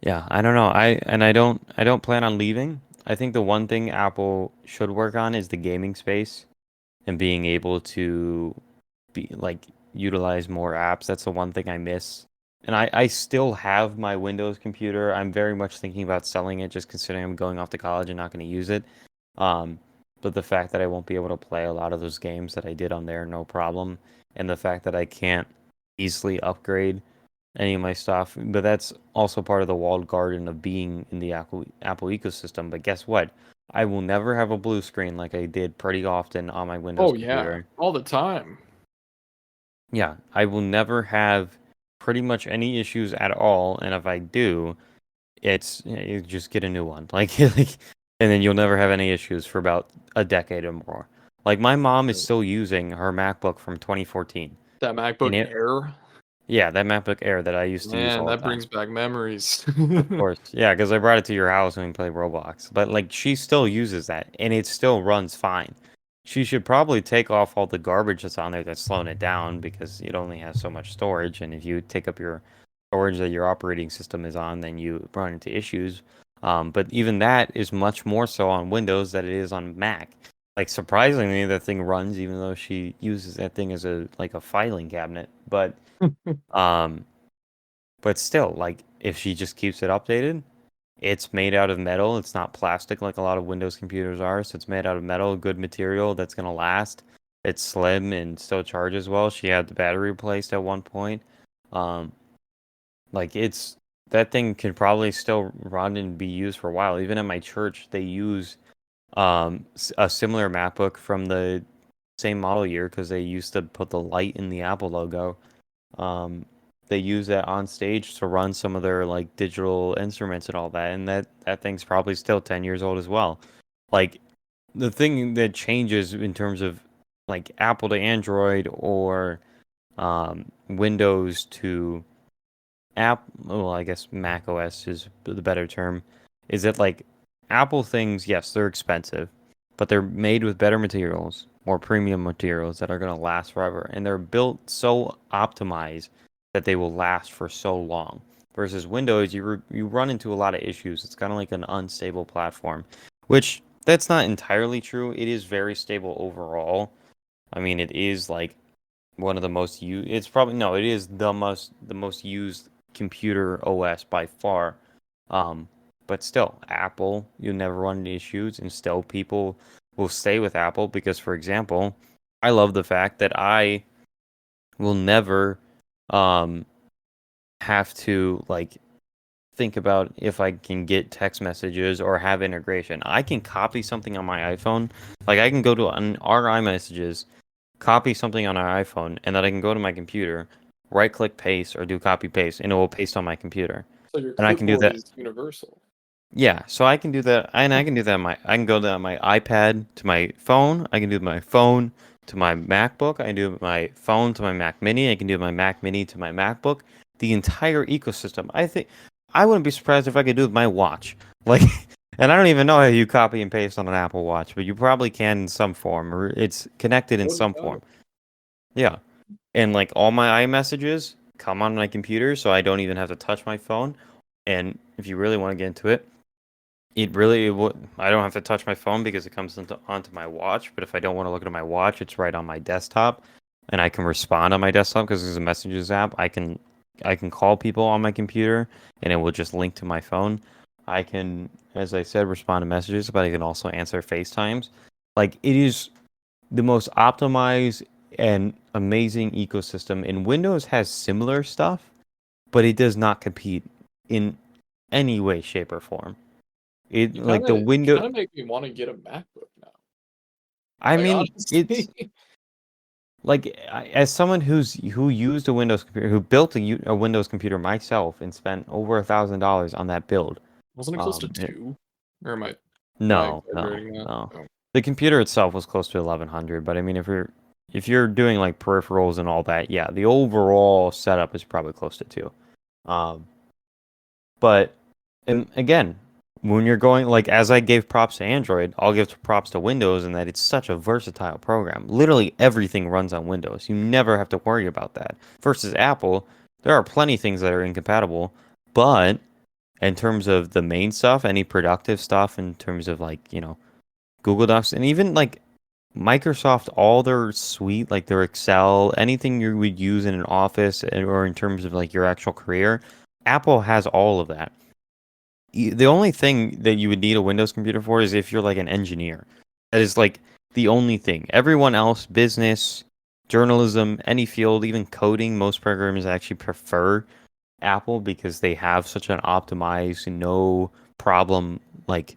yeah, I don't know. I don't plan on leaving. I think the one thing Apple should work on is the gaming space and being able to be like utilize more apps. That's the one thing I miss. And I still have my Windows computer. I'm very much thinking about selling it just considering I'm going off to college and not going to use it. Um, but the fact that I won't be able to play a lot of those games that I did on there, no problem. And the fact that I can't easily upgrade any of my stuff. But that's also part of the walled garden of being in the Apple ecosystem. But guess what? I will never have a blue screen like I did pretty often on my Windows Oh yeah, computer. all the time. Yeah, I will never have pretty much any issues at all, and if I do, you just get a new one. Like, and then you'll never have any issues for about a decade or more. Like my mom is still using her MacBook from 2014. That And MacBook Air, yeah, that MacBook Air that I used to use man, all the that time. brings back memories. Of course. Yeah, because I brought it to your house when we play Roblox. But like she still uses that and it still runs fine. She should probably take off all the garbage that's on there that's slowing it down because it only has so much storage. And if you take up your storage that your operating system is on, then you run into issues. But even that is much more so on Windows than it is on Mac. Like surprisingly, that thing runs even though she uses that thing as a filing cabinet. Um, but still, like if she just keeps it updated, it's made out of metal. It's not plastic like a lot of Windows computers are. So it's made out of metal, good material that's gonna last. It's slim and still charges well. She had the battery replaced at one point. Um, like it's that thing can probably still run and be used for a while. Even at my church, they use a similar MacBook from the same model year because they used to put the light in the Apple logo. They use that on stage to run some of their like digital instruments and all that, and that thing's probably still 10 years old as well. Like the thing that changes in terms of like Apple to Android or Windows to well, I guess Mac OS is the better term, is that like Apple things, yes, they're expensive, but they're made with better materials, more premium materials that are going to last forever, and they're built so optimized that they will last for so long. Versus Windows, you run into a lot of issues. It's kind of like an unstable platform, which that's not entirely true. It is very stable overall. I mean, it is like one of the most used. It's probably no, it is the most used computer OS by far. Um, but still, Apple, you never run into issues, and still people will stay with Apple because, for example, I love the fact that I will never um have to like think about if I can get text messages or have integration. I can copy something on my iPhone. Like I can go to our iMessages, copy something on our iPhone, and then I can go to my computer, right click paste or do copy paste, and it will paste on my computer. So your And I can do clipboard that. is universal. Yeah, so I can do that, and I can do that. I can go to my iPad to my phone. I can do my phone to my MacBook. I can do my phone to my Mac Mini. I can do my Mac Mini to my MacBook. The entire ecosystem. I think I wouldn't be surprised if I could do it with my watch. Like, and I don't even know how you copy and paste on an Apple Watch, but you probably can in some form, or it's connected in some form. Yeah, and like all my iMessages come on my computer, so I don't even have to touch my phone. And if you really want to get into it, I don't have to touch my phone because it comes onto my watch. But if I don't want to look at my watch, it's right on my desktop, and I can respond on my desktop because there's a messages app. I can call people on my computer, and it will just link to my phone. I can, as I said, respond to messages, but I can also answer FaceTimes. Like it is the most optimized and amazing ecosystem. And Windows has similar stuff, but it does not compete in any way, shape, or form. It You like kind the of you window. kind of make me want to get a MacBook now. I Like mean, it's honestly, like as someone who used a Windows computer, who built a Windows computer myself, and spent over $1,000 on that build. wasn't it close to two? Or am I No, no, exaggerating that? no. Oh. The computer itself was close to 1,100, but I mean, if you're doing like peripherals and all that, yeah, the overall setup is probably close to two. Um, but and again, when you're going like as I gave props to Android, I'll give props to Windows in that it's such a versatile program. Literally everything runs on Windows. You never have to worry about that. Versus Apple, there are plenty of things that are incompatible, but in terms of the main stuff, any productive stuff in terms of like, Google Docs and even like Microsoft, all their suite, like their Excel, anything you would use in an office or in terms of like your actual career, Apple has all of that. The only thing that you would need a Windows computer for is if you're like an engineer. That is like the only thing. Everyone else, business, journalism, any field, even coding, most programmers actually prefer Apple because they have such an optimized, no problem like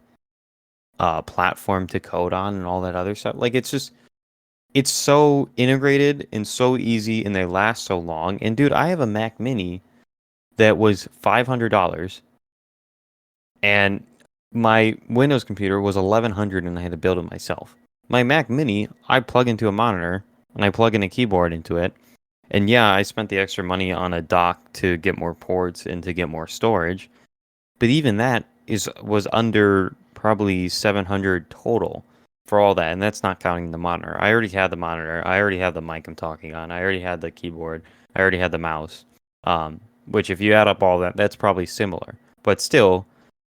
platform to code on and all that other stuff. Like it's so integrated and so easy and they last so long. And dude, I have a Mac Mini that was $500 and my Windows computer was 1100 and I had to build it myself. My Mac Mini, I plug into a monitor and I plug in a keyboard into it. And yeah, I spent the extra money on a dock to get more ports and to get more storage. But even that was under probably 700 total for all that, and that's not counting the monitor. I already had the monitor. I already had the mic I'm talking on. I already had the keyboard. I already had the mouse. Which if you add up all that, that's probably similar. But still,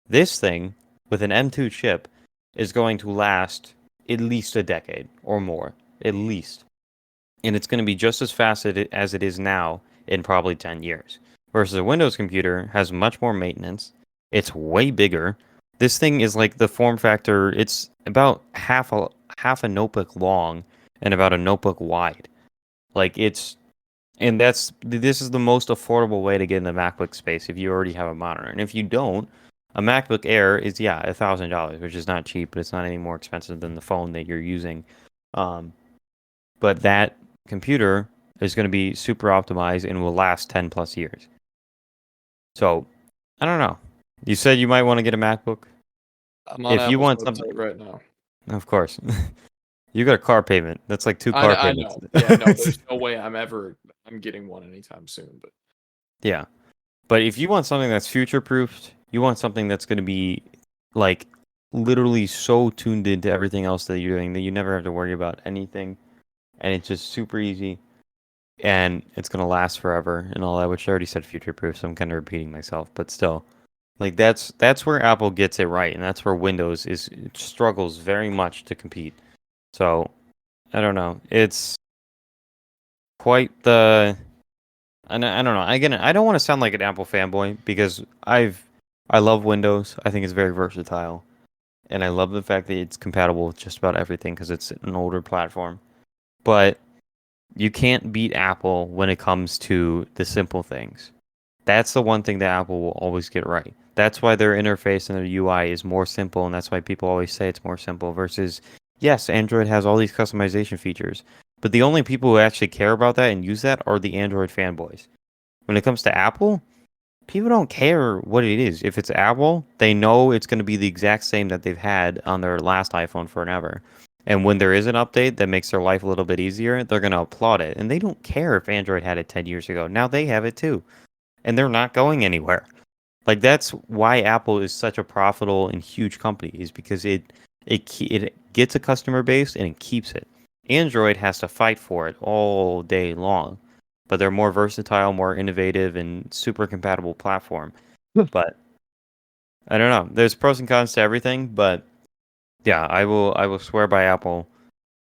this thing with an M2 chip is going to last at least a decade or more, at least, and it's going to be just as fast as it is now in probably 10 years. Versus a Windows computer has much more maintenance. It's way bigger. This thing is like the form factor. It's about half a notebook long and about a notebook wide. Like this is the most affordable way to get in the MacBook space if you already have a monitor. And if you don't, a MacBook Air is $1,000, which is not cheap, but it's not any more expensive than the phone that you're using. Um, but that computer is going to be super optimized and will last 10 plus years. So, I don't know. You said you might want to get a MacBook. I'm on If you Apple's want website something, right now. of course, you got a car payment. That's like two I car know, I payments. know. Yeah, no, there's no way I'm getting one anytime soon. But Yeah. But if you want something that's future proofed, you want something that's going to be like literally so tuned into everything else that you're doing that you never have to worry about anything, and it's just super easy, and it's going to last forever and all that, which I already said future proof, so I'm kind of repeating myself, but still. Like that's where Apple gets it right, and that's where Windows is struggles very much to compete. So, I don't know. It's quite the I don't know. Again, I don't want to sound like an Apple fanboy because I love Windows. I think it's very versatile, and I love the fact that it's compatible with just about everything because it's an older platform. But you can't beat Apple when it comes to the simple things. That's the one thing that Apple will always get right. That's why their interface and their UI is more simple, and that's why people always say it's more simple versus, yes, Android has all these customization features, but the only people who actually care about that and use that are the Android fanboys. When it comes to Apple, people don't care what it is. If it's Apple, they know it's going to be the exact same that they've had on their last iPhone forever. And when there is an update that makes their life a little bit easier, they're going to applaud it. And they don't care if Android had it 10 years ago. Now they have it too. And they're not going anywhere. Like that's why Apple is such a profitable and huge company is because it gets a customer base and it keeps it. Android has to fight for it all day long, but they're more versatile, more innovative, and super compatible platform. But I don't know. There's pros and cons to everything, but yeah, I will swear by Apple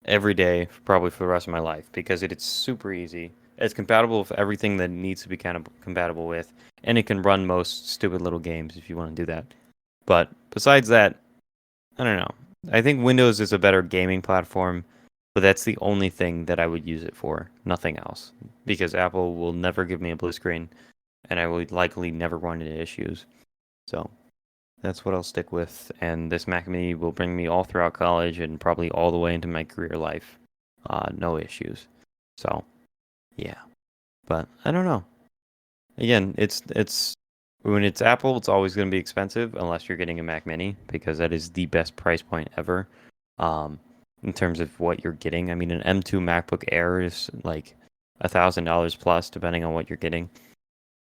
every day, probably for the rest of my life, because it's super easy. It's compatible with everything that it needs to be kind of compatible with, and it can run most stupid little games if you want to do that. But besides that, I don't know. I think Windows is a better gaming platform, but that's the only thing that I would use it for, nothing else. Because Apple will never give me a blue screen, and I would likely never run into issues. So that's what I'll stick with, and this Mac Mini will bring me all throughout college and probably all the way into my career life. No issues. So, yeah. But I don't know. Again, it's when it's Apple, it's always going to be expensive unless you're getting a Mac Mini because that is the best price point ever. Um, in terms of what you're getting, I mean, an M2 MacBook Air is like $1,000 plus, depending on what you're getting.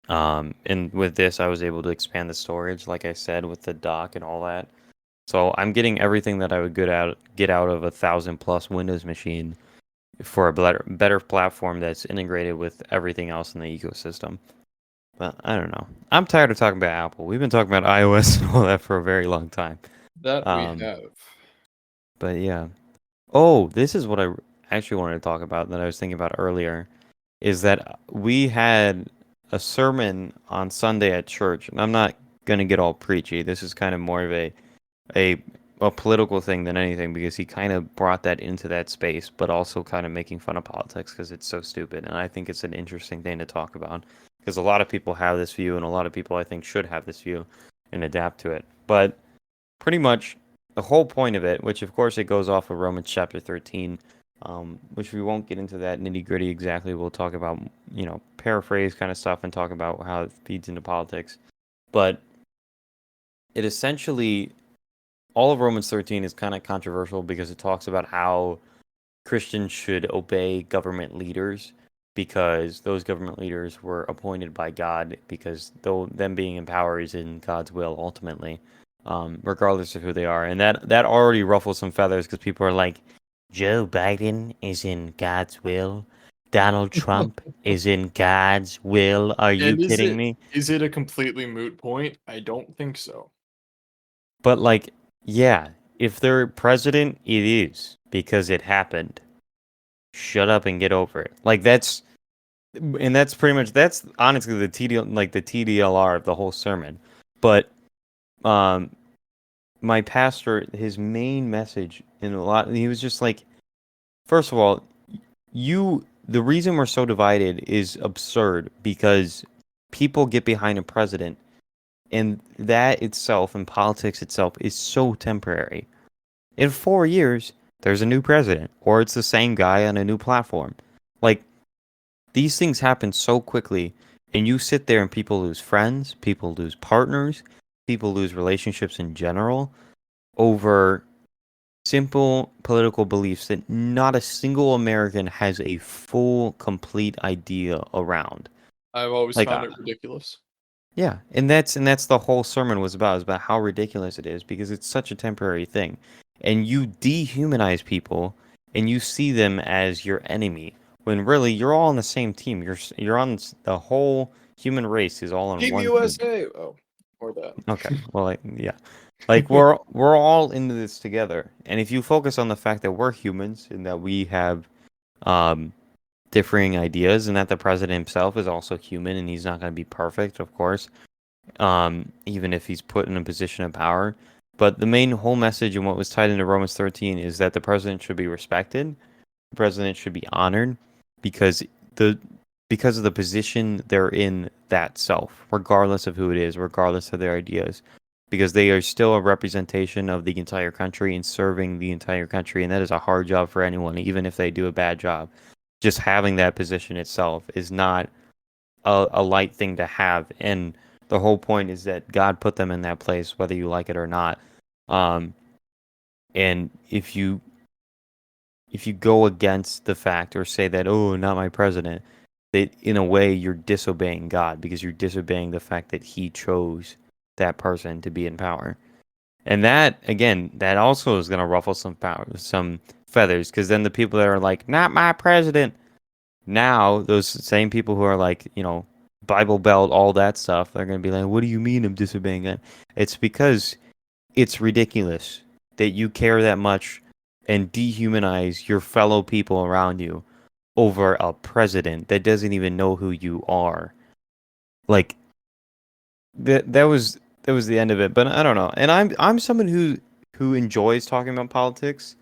And with this, I was able to expand the storage, like I said, with the dock and all that. So I'm getting everything that I would get out of 1,000 plus Windows machine for a better platform that's integrated with everything else in the ecosystem. But I don't know. I'm tired of talking about Apple. We've been talking about iOS and all that for a very long time. that we Um, have. but yeah. Oh, this is what I actually wanted to talk about that I was thinking about earlier. Is that we had a sermon on Sunday at church, and I'm not gonna get all preachy. This is kind of more of a a political thing than anything because he kind of brought that into that space, but also kind of making fun of politics because it's so stupid. And I think it's an interesting thing to talk about because a lot of people have this view, and a lot of people I think should have this view and adapt to it. But pretty much the whole point of it, which of course it goes off of Romans chapter 13, which we won't get into that nitty gritty exactly. We'll talk about, paraphrase kind of stuff and talk about how it feeds into politics. But it essentially, all of Romans 13 is kind of controversial because it talks about how Christians should obey government leaders because those government leaders were appointed by God because though them being in power is in God's will ultimately, regardless of who they are. And that already ruffles some feathers because people are like, Joe Biden is in God's will. Donald Trump is in God's will. Are you And kidding me? is it a completely moot point? I don't think so. But like, yeah, if they're president, it is because it happened. Shut up and get over it. Like that's pretty much that's honestly the TDLR of the whole sermon. But um my pastor, his main message and he was just like, first of all, the reason we're so divided is absurd because people get behind a president, and that itself and politics itself is so temporary. In 4 years, there's a new president, or it's the same guy on a new platform. Like, these things happen so quickly, and you sit there and people lose friends, people lose partners, people lose relationships in general over simple political beliefs that not a single American has a full, complete idea around. I've always Like, found it ridiculous. yeah, and that's the whole sermon was about how ridiculous it is because it's such a temporary thing, and you dehumanize people and you see them as your enemy when really you're all on the same team. You're on the whole human race is all on Team one team. USA. Oh, or that. Okay, well, yeah, like we're all into this together, and if you focus on the fact that we're humans and that we have um differing ideas and that the president himself is also human and he's not going to be perfect, of course, even if he's put in a position of power. But the main whole message and what was tied into Romans 13 is that the president should be respected, the president should be honored because the because of the position they're in that self, regardless of who it is, regardless of their ideas, because they are still a representation of the entire country and serving the entire country, and that is a hard job for anyone, even if they do a bad job. Just having that position itself is not a light thing to have, and the whole point is that God put them in that place, whether you like it or not. Um, and if you go against the fact or say that, oh, not my president, that in a way you're disobeying God because you're disobeying the fact that He chose that person to be in power. And that, again, that also is going to ruffle some feathers, because then the people that are like, not my president, now those same people who are like, Bible Belt, all that stuff, they're going to be like, what do you mean I'm disobeying God? It's because it's ridiculous that you care that much and dehumanize your fellow people around you over a president that doesn't even know who you are. Like, that was the end of it. But I don't know. And I'm someone who enjoys talking about politics.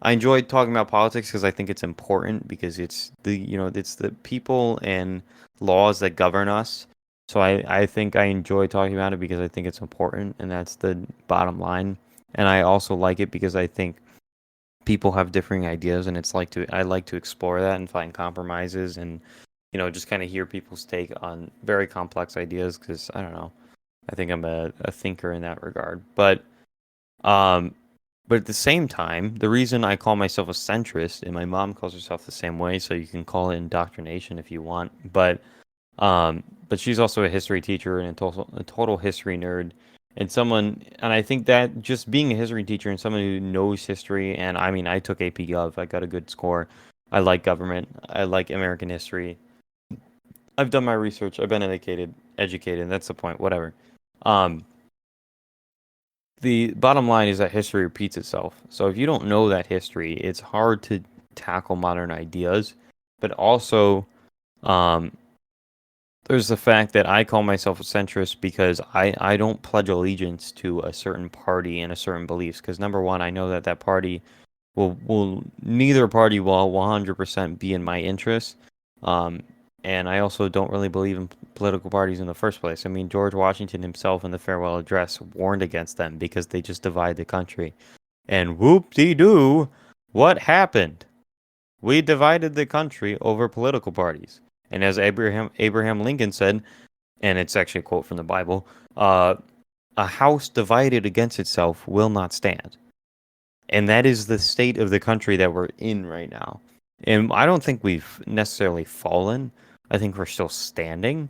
I enjoy talking about politics because I think it's important, because it's it's the people and laws that govern us. So I think I enjoy talking about it because I think it's important, and that's the bottom line. And I also like it because I think people have differing ideas, and I like to explore that and find compromises, and just kind of hear people's take on very complex ideas, because I don't know, I think I'm a thinker in that regard. Um but at the same time, the reason I call myself a centrist, and my mom calls herself the same way, so you can call it indoctrination if you want, but she's also a history teacher and a total history nerd, and I think that just being a history teacher and someone who knows history, and I mean, I took AP Gov, I got a good score. I like government, I like American history. I've done my research, I've been educated, and that's the point, whatever. Um, the bottom line is that history repeats itself. So if you don't know that history, it's hard to tackle modern ideas. But also, um, there's the fact that I call myself a centrist because I don't pledge allegiance to a certain party and a certain beliefs. Because number one, I know that party will neither party will 100% be in my interest. And I also don't really believe in political parties in the first place. I mean, George Washington himself in the farewell address warned against them because they just divide the country. And whoop-de-doo, what happened? We divided the country over political parties. And as Abraham Lincoln said, and it's actually a quote from the Bible, a house divided against itself will not stand. And that is the state of the country that we're in right now. And I don't think we've necessarily fallen. I think we're still standing,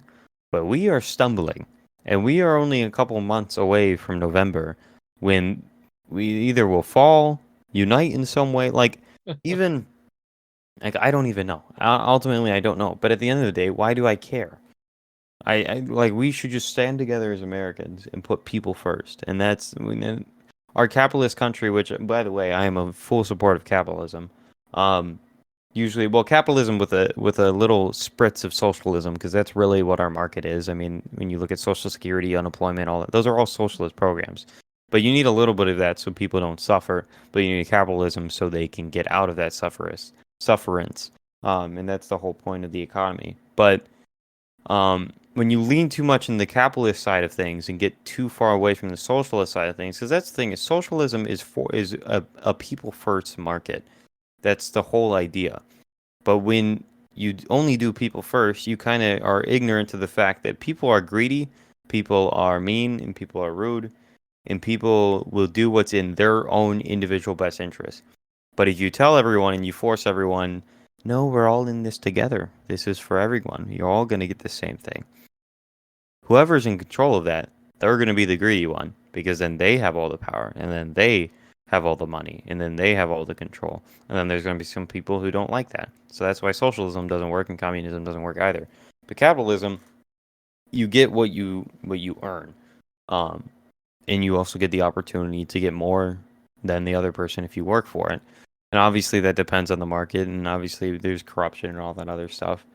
but we are stumbling. And we are only a couple months away from November, when we either will fall, unite in some way, even, I don't even know. Ultimately, I don't know. But at the end of the day, why do I care? We should just stand together as Americans and put people first. And that's our capitalist country, which, by the way, I am a full support of capitalism. Usually, well, capitalism with a little spritz of socialism, because that's really what our market is. I mean, when you look at Social Security, unemployment, all that, those are all socialist programs. But you need a little bit of that so people don't suffer. But you need capitalism so they can get out of that sufferance. And that's the whole point of the economy. But when you lean too much in the capitalist side of things and get too far away from the socialist side of things, because that's the thing, is socialism is a people first market. That's the whole idea. But when you only do people first, you kind of are ignorant to the fact that people are greedy, people are mean, and people are rude, and people will do what's in their own individual best interest. But if you tell everyone and you force everyone, no, we're all in this together. This is for everyone. You're all going to get the same thing. Whoever's in control of that, they're going to be the greedy one because then they have all the power and then they have all the money and then they have all the control. And then there's going to be some people who don't like that. So that's why socialism doesn't work and communism doesn't work either. But capitalism, you get what you earn. And you also get the opportunity to get more than the other person if you work for it. And obviously that depends on the market, and obviously there's corruption and all that other stuff.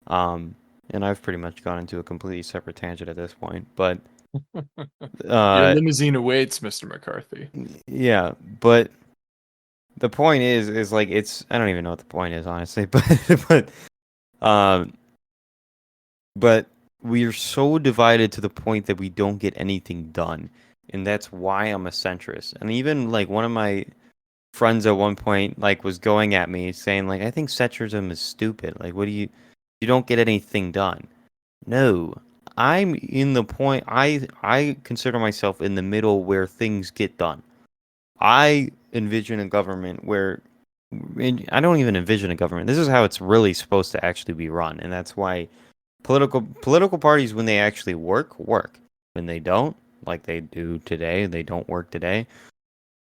And I've pretty much gone into a completely separate tangent at this point, but Your limousine awaits, Mr. McCarthy. yeah, but the point is like I don't even know what the point is honestly, um, but we are so divided to the point that we don't get anything done, and that's why I'm a centrist. And even like one of my friends at one point like was going at me saying like, I think centrism is stupid. Like, what do you don't get anything done? No, I'm in the point. I consider myself in the middle where things get done. I envision a government where I don't even envision a government. This is how it's really supposed to actually be run, and that's why political parties, when they actually work. When they don't, like they do today, they don't work today.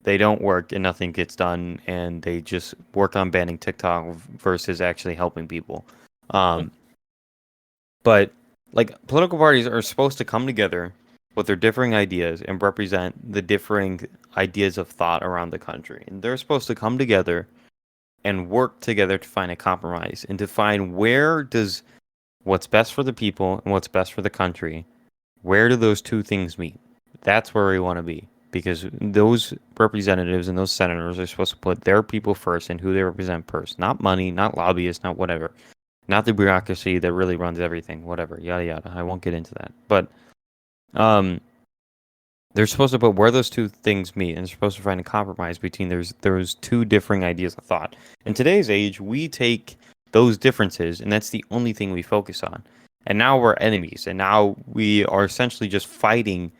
They don't work and nothing gets done, and they just work on banning TikTok versus actually helping people. But like political parties are supposed to come together with their differing ideas and represent the differing ideas of thought around the country. And they're supposed to come together and work together to find a compromise and to find where does what's best for the people and what's best for the country, where do those two things meet? That's where we want to be, because those representatives and those senators are supposed to put their people first and who they represent first, not money, not lobbyists, not whatever, not the bureaucracy that really runs everything, whatever, yada yada. I won't get into that, but they're supposed to put where those two things meet, and they're supposed to find a compromise between those two differing ideas of thought. In today's age, we take those differences, and that's the only thing we focus on. And now we're enemies, and now we are essentially just fighting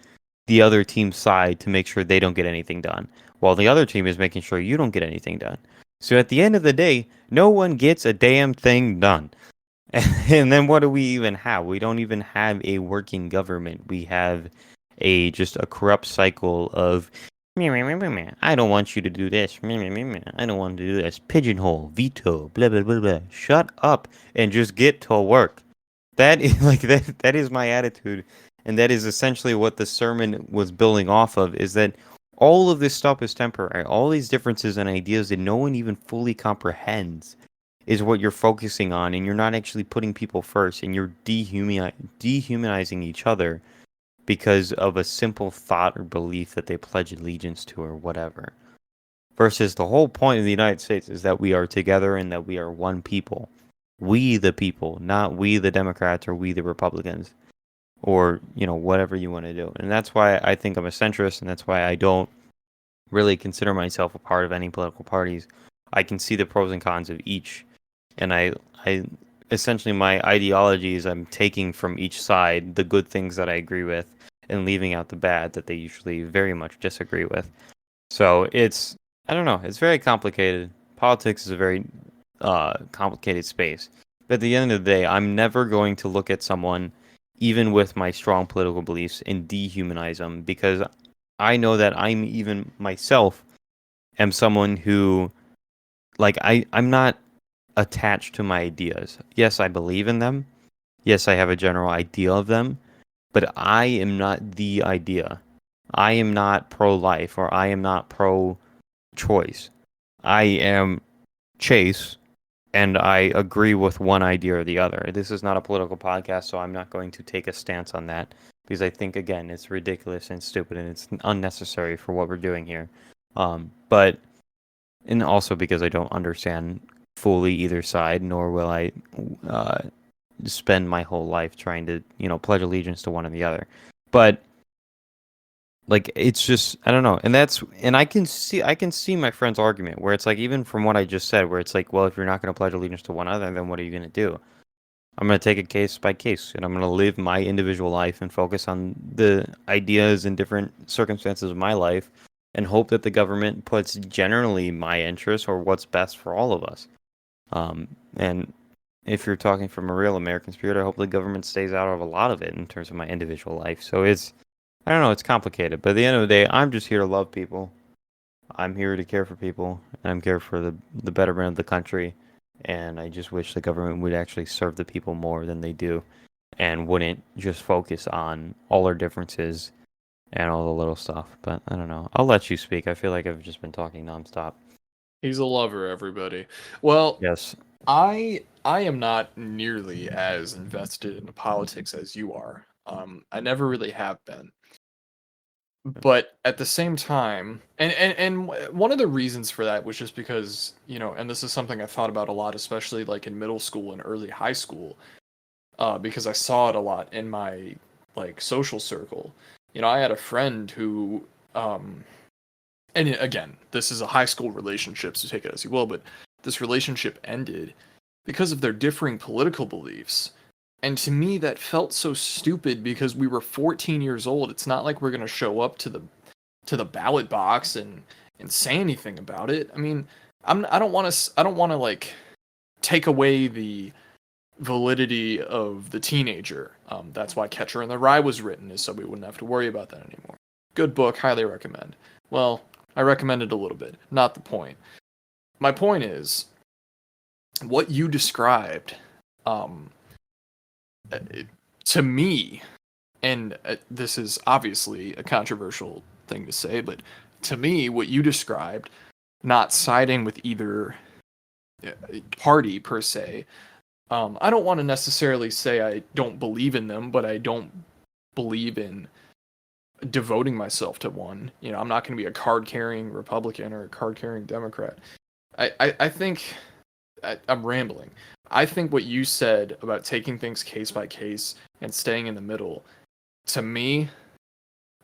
the other team's side to make sure they don't get anything done, while the other team is making sure you don't get anything done. So at the end of the day, no one gets a damn thing done. And then what do we even have? We don't even have a working government. We have just a corrupt cycle of I don't want you to do this. I don't want to do this. Pigeonhole, veto, blah blah blah blah. Shut up and just get to work. That is like that is my attitude, and that is essentially what the sermon was building off of, is that all of this stuff is temporary. All these differences and ideas that no one even fully comprehends is what you're focusing on, and you're not actually putting people first, and you're dehumanizing each other because of a simple thought or belief that they pledge allegiance to or whatever. Versus the whole point of the United States is that we are together and that we are one people. We the people, not we the Democrats or we the Republicans, or, whatever you want to do. And that's why I think I'm a centrist, and that's why I don't really consider myself a part of any political parties. I can see the pros and cons of each, and I essentially my ideologies I'm taking from each side, the good things that I agree with, and leaving out the bad that they usually very much disagree with. So I don't know, it's very complicated. Politics is a very complicated space. But at the end of the day, I'm never going to look at someone, even with my strong political beliefs, and dehumanize them, because I know that I'm even myself am someone who, like, I'm not attached to my ideas. Yes, I believe in them. Yes, I have a general idea of them, but I am not the idea. I am not pro-life, or I am not pro-choice. I am Chase, and I agree with one idea or the other. This is not a political podcast, so I'm not going to take a stance on that. because I think again it's ridiculous and stupid and it's unnecessary for what we're doing here. But and also because I don't understand fully either side, nor will I uh, spend my whole life trying to pledge allegiance to one or the other. But like it's just I don't know, and I can see my friend's argument where it's like even from what I just said, where it's like, well, if you're not going to pledge allegiance to one other, then what are you going to do? I'm going to take it case by case, and I'm going to live my individual life and focus on the ideas and different circumstances of my life, and hope that the government puts generally my interests or what's best for all of us. And if you're talking from a real American spirit, I hope the government stays out of a lot of it in terms of my individual life. So I don't know, it's complicated. But at the end of the day, I'm just here to love people. I'm here to care for people, and I'm here for the betterment of the country. And I just wish the government would actually serve the people more than they do, and wouldn't just focus on all our differences and all the little stuff. But I don't know. I'll let you speak. I feel like I've just been talking nonstop. He's a lover, everybody. Well, Yes. I am not nearly as invested in politics as you are. I never really have been. But at the same time, one of the reasons for that was just because, and this is something I thought about a lot, especially like in middle school and early high school, because I saw it a lot in my like social circle. I had a friend who, and again, this is a high school relationship, so take it as you will, but this relationship ended because of their differing political beliefs. And to me, that felt so stupid because we were 14 years old. It's not like we're gonna show up to the ballot box and say anything about it. I mean, I don't want to like take away the validity of the teenager. That's why Catcher in the Rye was written, is so we wouldn't have to worry about that anymore. Good book, highly recommend. Well, I recommend it a little bit. Not the point. My point is, what you described, um, to me, and this is obviously a controversial thing to say, but to me, what you described, not siding with either party per se, I don't want to necessarily say I don't believe in them, but I don't believe in devoting myself to one. I'm not going to be a card carrying Republican or a card carrying Democrat. I think I'm rambling. I think what you said about taking things case by case and staying in the middle, to me,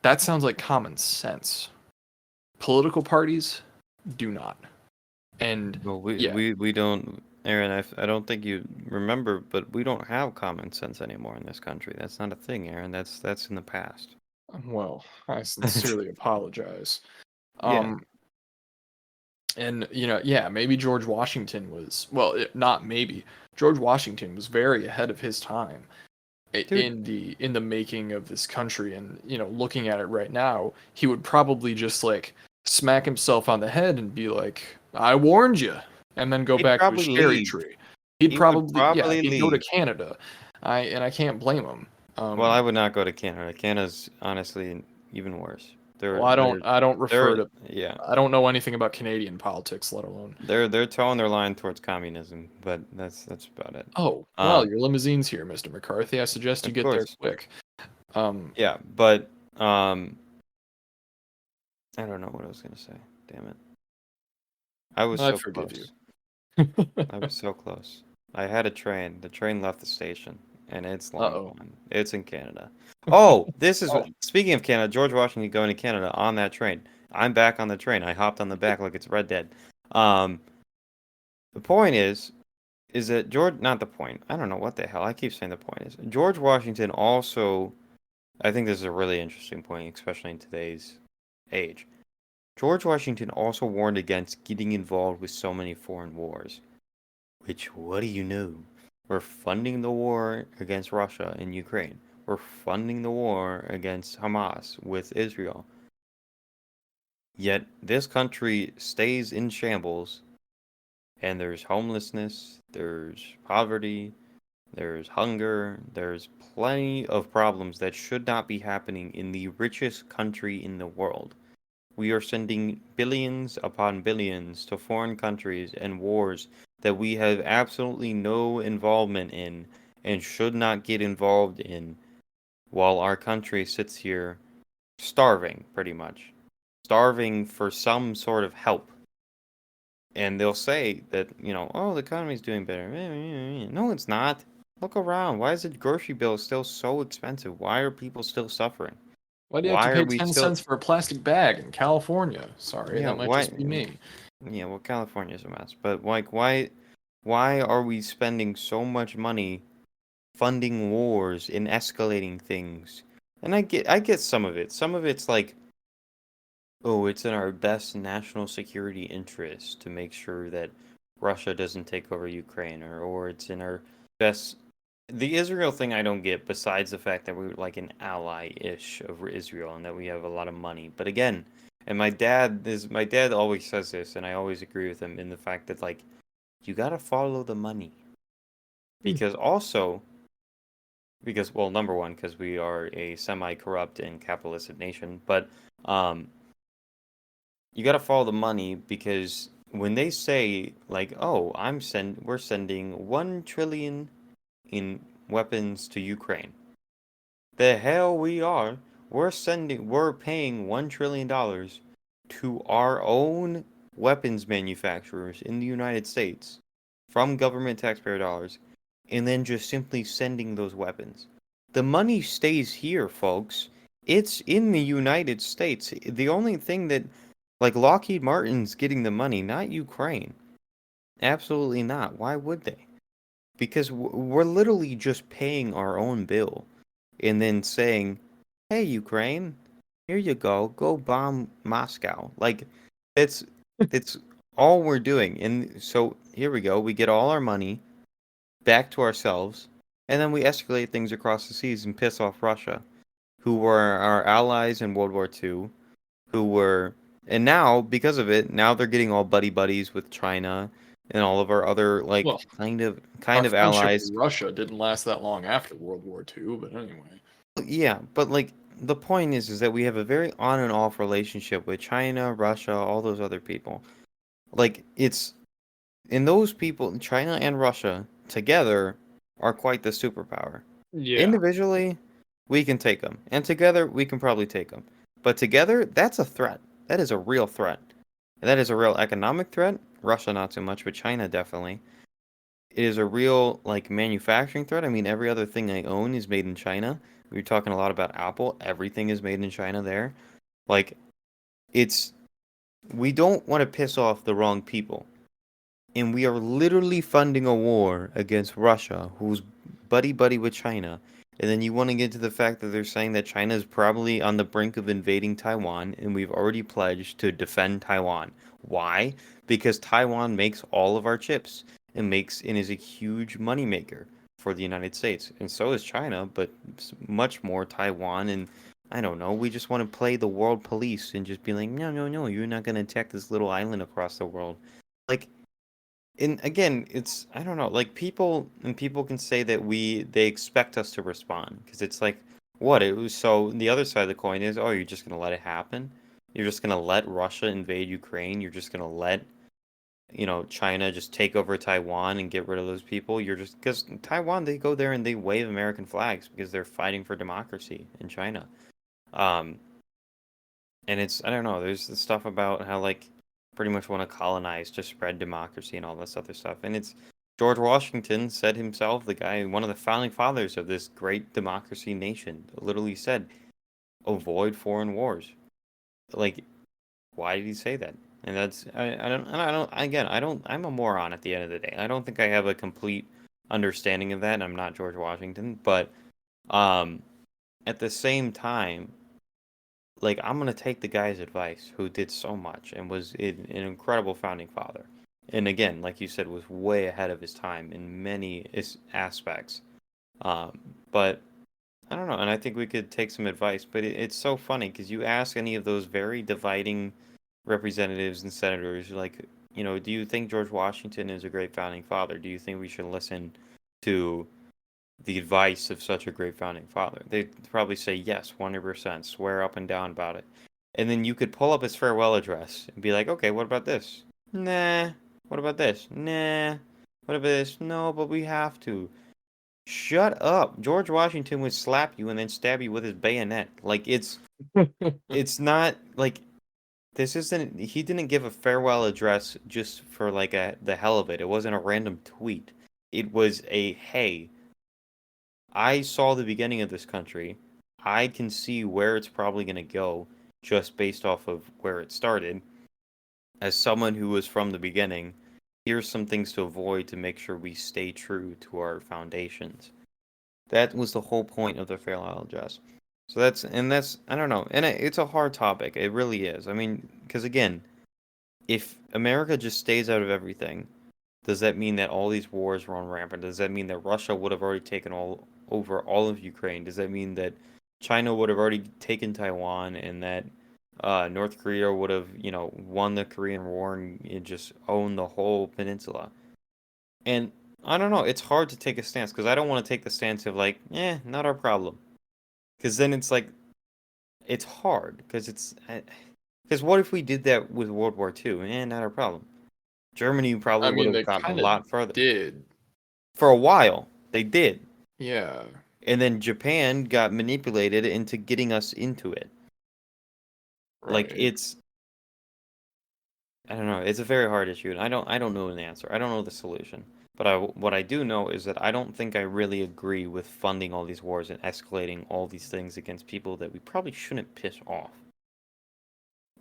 that sounds like common sense. Political parties do not. And Well, we yeah, we we don't, Aaron. I don't think you remember, but we don't have common sense anymore in this country. That's not a thing, Aaron. That's in the past. well, I sincerely apologize. Yeah, Um, and yeah, maybe George Washington was, well, not maybe. George Washington was very ahead of his time dude. in the making of this country, and looking at it right now, he would probably just like smack himself on the head and be like, I warned you, and then go He'd back to his probably cherry leave. tree. He'd He would probably, yeah, probably he'd go to leave. Canada. I can't blame him. Well, I would not go to Canada. Canada's honestly even worse. Well, They're they're I don't refer they're to, yeah. I don't know anything about Canadian politics, let alone. They're towing their line towards communism, but that's about it. Oh, well, Um, your limousine's here, Mr. McCarthy. I suggest you of get there course. quick. Um, Yeah, but I don't know what I was gonna say. Damn it. I was I so forgive you. close. I was so close. I had a train. The train left the station, and it's long Uh-oh. gone. It's in Canada. Oh, this is Oh, speaking of Canada. George Washington going to Canada on that train. I'm back on the train. I hopped on the back like it's Red Dead. Um, the point is that George. Not the point. I don't know what the hell. I keep saying the point is George Washington also. I think this is a really interesting point, especially in today's age. George Washington also warned against getting involved with so many foreign wars. Which, what do you know? We're funding the war against Russia in Ukraine. We're funding the war against Hamas with Israel. Yet this country stays in shambles, and there's homelessness, there's poverty, there's hunger, there's plenty of problems that should not be happening in the richest country in the world. We are sending billions upon billions to foreign countries and wars that we have absolutely no involvement in and should not get involved in while our country sits here starving, pretty much, starving for some sort of help. And they'll say that, oh, the economy's doing better. No, it's not. Look around. Why is the grocery bill still so expensive? Why are people still suffering? Why do you have to Why are pay we 10 still, cents for a plastic bag in California? Sorry, yeah, that might why, just be me. yeah, well, California's a mess, but like, why are we spending so much money funding wars and escalating things? And I get some of it. Some of it's like, oh, it's in our best national security interest to make sure that Russia doesn't take over Ukraine, or it's in our best. The Israel thing I don't get, besides the fact that we're like an ally-ish of Israel and that we have a lot of money. But again, and my dad always says this, and I always agree with him in the fact that like you gotta follow the money Hmm. because also because well, number one, because we are a semi-corrupt and capitalistic nation, but um you got to follow the money because when they say like, "Oh, we're sending 1 trillion in weapons to Ukraine." The hell we are. We're paying 1 trillion dollars to our own weapons manufacturers in the United States from government taxpayer dollars and then just simply sending those weapons. The money stays here, folks. It's in the United States. The only thing that like Lockheed Martin's getting the money, not Ukraine. Absolutely not. Why would they? Because we're literally just paying our own bill and then saying, "Hey, Ukraine, here you go. Go bomb Moscow." Like it's it's all we're doing. And so here we go. We get all our money back to ourselves, and then we escalate things across the seas and piss off Russia, who were our allies in World War II, who were, and now because of it, now they're getting all buddy buddies with China and all of our other like Well, kind our of friendship with allies. Russia didn't last that long after World War II, but anyway. Yeah, but like the point is that we have a very on and off relationship with China, Russia, all those other people. Like it's and those people, China and Russia together are quite the superpower. Yeah. Individually, we can take them, and together we can probably take them. But together, that's a threat. That is a real threat. And that is a real economic threat. Russia not so much, but China definitely. It is a real like manufacturing threat. I mean, every other thing I own is made in China. We were talking a lot about Apple. Everything is made in China there. Like it's we don't want to piss off the wrong people. And we are literally funding a war against Russia, who's buddy buddy with China. And then you want to get to the fact that they're saying that China is probably on the brink of invading Taiwan, and we've already pledged to defend Taiwan. Why? Because Taiwan makes all of our chips and is a huge moneymaker for the United States. And so is China, but much more Taiwan. And I don't know, we just want to play the world police and just be like, no, no, no, you're not going to attack this little island across the world. Like, and again, it's I don't know, like people can say that they expect us to respond because it's like what it was. So the other side of the coin is, oh, you're just gonna let it happen. You're just gonna let Russia invade Ukraine. You're just gonna let China just take over Taiwan and get rid of those people. You're just because Taiwan they go there and they wave American flags because they're fighting for democracy in China. Um, and it's I don't know. There's the stuff about how like pretty much want to colonize to spread democracy and all this other stuff. And it's George Washington said himself, the guy, one of the founding fathers of this great democracy nation, literally said, "Avoid foreign wars." Like, why did he say that? And I don't again I don't I'm a moron at the end of the day. I don't think I have a complete understanding of that. And I'm not George Washington, but um, at the same time like I'm gonna take the guy's advice who did so much and was an incredible founding father. And again, like you said, was way ahead of his time in many aspects. Um, but I don't know, and I think we could take some advice. But it's so funny because you ask any of those very dividing representatives and senators, like, do you think George Washington is a great founding father? Do you think we should listen to the advice of such a great founding father? They'd probably say yes, 100%, swear up and down about it. And then you could pull up his farewell address and be like, okay, what about this? Nah. What about this? Nah. What about this? No, but we have to. Shut up. George Washington would slap you and then stab you with his bayonet. Like it's not like this isn't he didn't give a farewell address just for like the hell of it. It wasn't a random tweet. It was a hey, I saw the beginning of this country. I can see where it's probably going to go just based off of where it started. As someone who was from the beginning, here's some things to avoid to make sure we stay true to our foundations. That was the whole point of the farewell address. So that's I don't know, and it's a hard topic. It really is. I mean, because again, if America just stays out of everything, does that mean that all these wars run rampant? Does that mean that Russia would have already taken all over all of Ukraine? Does that mean that China would have already taken Taiwan and that North Korea would have, won the Korean War and just owned the whole peninsula? And I don't know. It's hard to take a stance because I don't want to take the stance of like, not our problem. Because then it's like, it's hard because what if we did that with World War II? Not our problem. Germany probably I would mean, have they gotten a kind of lot further. did. For a while, they did. Yeah. And then Japan got manipulated into getting us into it. Like Right. I don't know, it's a very hard issue and I don't know an answer. I don't know the solution. But what I do know is that I don't think I really agree with funding all these wars and escalating all these things against people that we probably shouldn't piss off.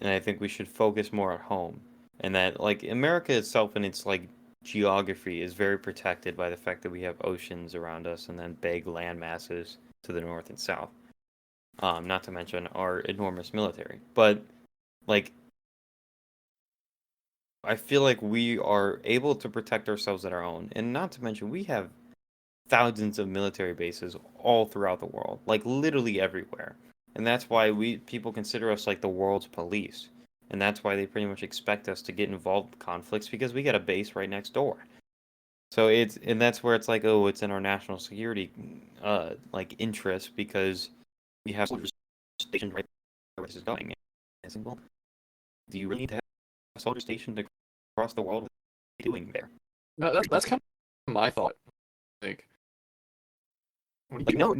And I think we should focus more at home. And that like America itself and its like geography is very protected by the fact that we have oceans around us and then big land masses to the north and south. Not to mention our enormous military. But like I feel like we are able to protect ourselves at our own. And not to mention we have thousands of military bases all throughout the world, like literally everywhere. And that's why people consider us like the world's police. And that's why they pretty much expect us to get involved in conflicts because we got a base right next door. So and that's where it's like, oh, it's in our national security like interest because we have soldiers stationed right where this is going. And it's like, well, do you really need to have a soldier stationed across the world? What are you doing there? No, that's kind of my thought. Like, Like no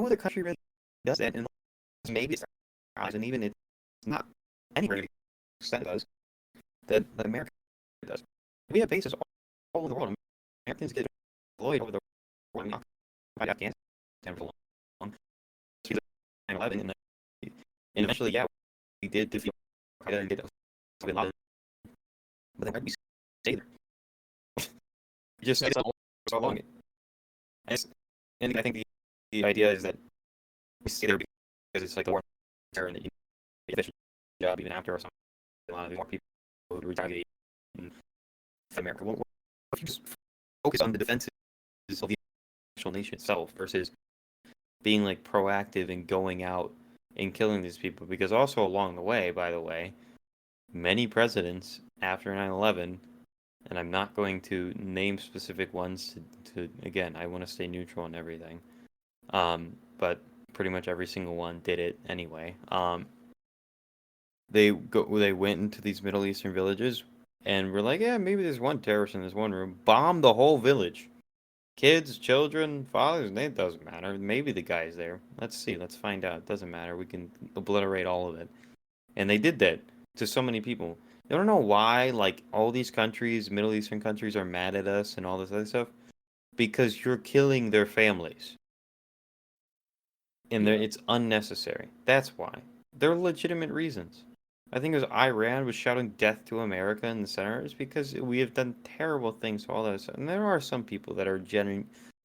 other country really does that, and maybe it's and even it's not anywhere to the extent it does that America does. We have bases all over the world. Americans get deployed over the world. We occupied Afghanistan for long. 9/11, and eventually, yeah, we did defeat Al Qaeda and get Bin Laden. But then why did we stay there? We just stayed so long. And I think the idea is that we stay there because it's like the war on terror and that you get a efficient job even after or something. A lot of more people would retaliate in America. What if you just focus on the defenses of the actual nation itself versus being like proactive and going out and killing these people? Because also along the way, by the way, many presidents after 9/11, and I'm not going to name specific ones to again, I want to stay neutral on everything. But pretty much every single one did it anyway. They went into these Middle Eastern villages and were like, yeah, maybe there's one terrorist in this one room. Bombed the whole village. Kids, children, fathers, it doesn't matter. Maybe the guy's there. Let's see. Let's find out. It doesn't matter. We can obliterate all of it. And they did that to so many people. I don't know why, like, all these countries, Middle Eastern countries, are mad at us and all this other stuff. Because you're killing their families. And it's unnecessary. That's why. There are legitimate reasons. I think it was Iran was shouting death to America in the center is because we have done terrible things to all that stuff. And there are some people that are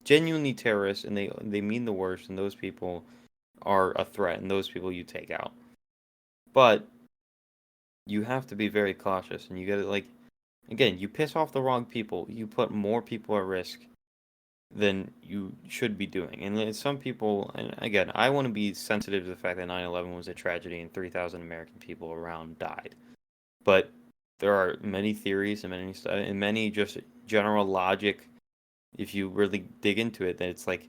genuinely terrorists and they mean the worst, and those people are a threat, and those people you take out. But you have to be very cautious, and you gotta like, again, you piss off the wrong people, you put more people at risk than you should be doing. And some people, and again, I want to be sensitive to the fact that 9/11 was a tragedy and 3,000 American people around died. But there are many theories and many just general logic. If you really dig into it, that it's like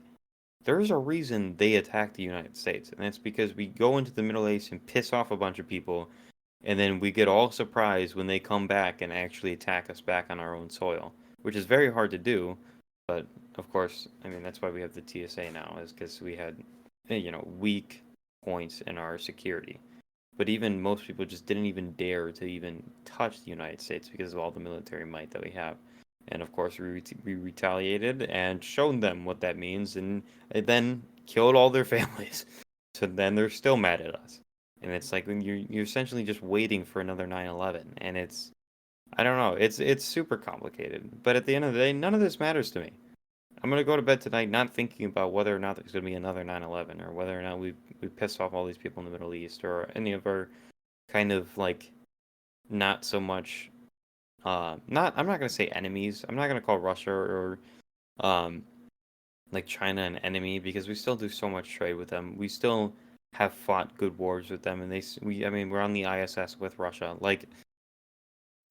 there's a reason they attacked the United States, and that's because we go into the Middle East and piss off a bunch of people, and then we get all surprised when they come back and actually attack us back on our own soil, which is very hard to do. But of course, I mean that's why we have the TSA now, is because we had, weak points in our security. But even most people just didn't even dare to even touch the United States because of all the military might that we have. And of course, we retaliated and showed them what that means, and it then killed all their families. So then they're still mad at us. And it's like when you're essentially just waiting for another 9/11, and it's, I don't know, it's super complicated. But at the end of the day, none of this matters to me. I'm gonna go to bed tonight not thinking about whether or not there's gonna be another 9/11, or whether or not we pissed off all these people in the Middle East, or any of our kind of like not so much not I'm not gonna say enemies. I'm not gonna call Russia or um like China an enemy, because we still do so much trade with them. We still have fought good wars with them, and I mean, we're on the ISS with Russia. Like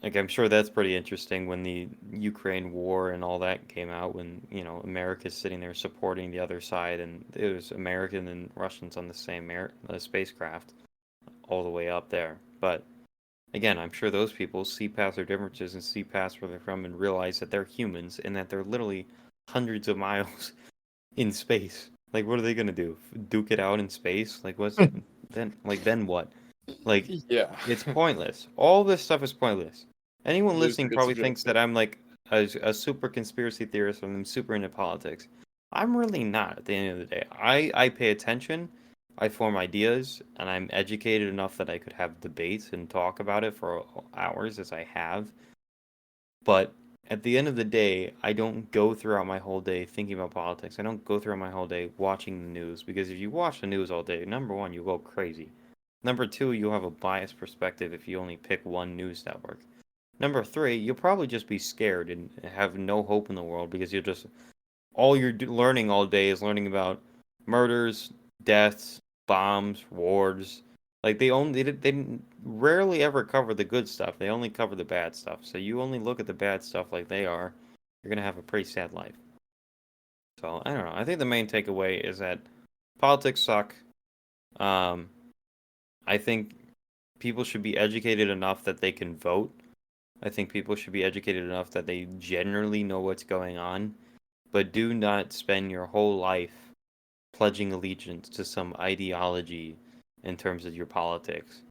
I'm sure that's pretty interesting when the Ukraine war and all that came out, when, America's sitting there supporting the other side, and it was American and Russians on the same spacecraft all the way up there. But again, I'm sure those people see past their differences and see past where they're from and realize that they're humans and that they're literally hundreds of miles in space. Like, what are they gonna do? Duke it out in space? Like, what's then? Like, then what? Like, Yeah. it's pointless. All this stuff is pointless. Anyone It is listening it's probably thinks that subjective. I'm like a super conspiracy theorist and I'm super into politics. I'm really not at the end of the day. I pay attention, I form ideas, and I'm educated enough that I could have debates and talk about it for hours, as I have. But at the end of the day, I don't go throughout my whole day thinking about politics. I don't go throughout my whole day watching the news, because if you watch the news all day, number one, you go crazy. Number two, you'll have a biased perspective if you only pick one news network. Number three, you'll probably just be scared and have no hope in the world, because you'll just, all you're learning all day is learning about murders, deaths, bombs, wars. Like they rarely ever cover the good stuff. They only cover the bad stuff. So you only look at the bad stuff like they are, you're gonna have a pretty sad life. So I don't know. I think the main takeaway is that politics suck. Um, I think people should be educated enough that they can vote. I think people should be educated enough that they generally know what's going on, but do not spend your whole life pledging allegiance to some ideology in terms of your politics,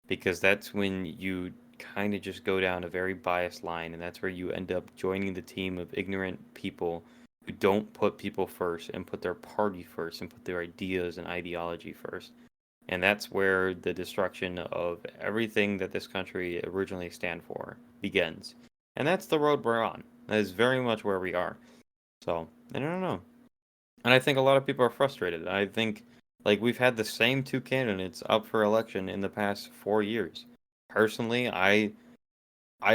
because that's when you kind of just go down a very biased line, and that's where you end up joining the team of ignorant people who don't put people first and put their party first and put their ideas and ideology first. And that's where the destruction of everything that this country originally stand for begins. And that's the road we're on. That is very much where we are. So, I don't know. And I think a lot of people are frustrated. I think, like, we've had the same two candidates up for election in the past 4 years. Personally, I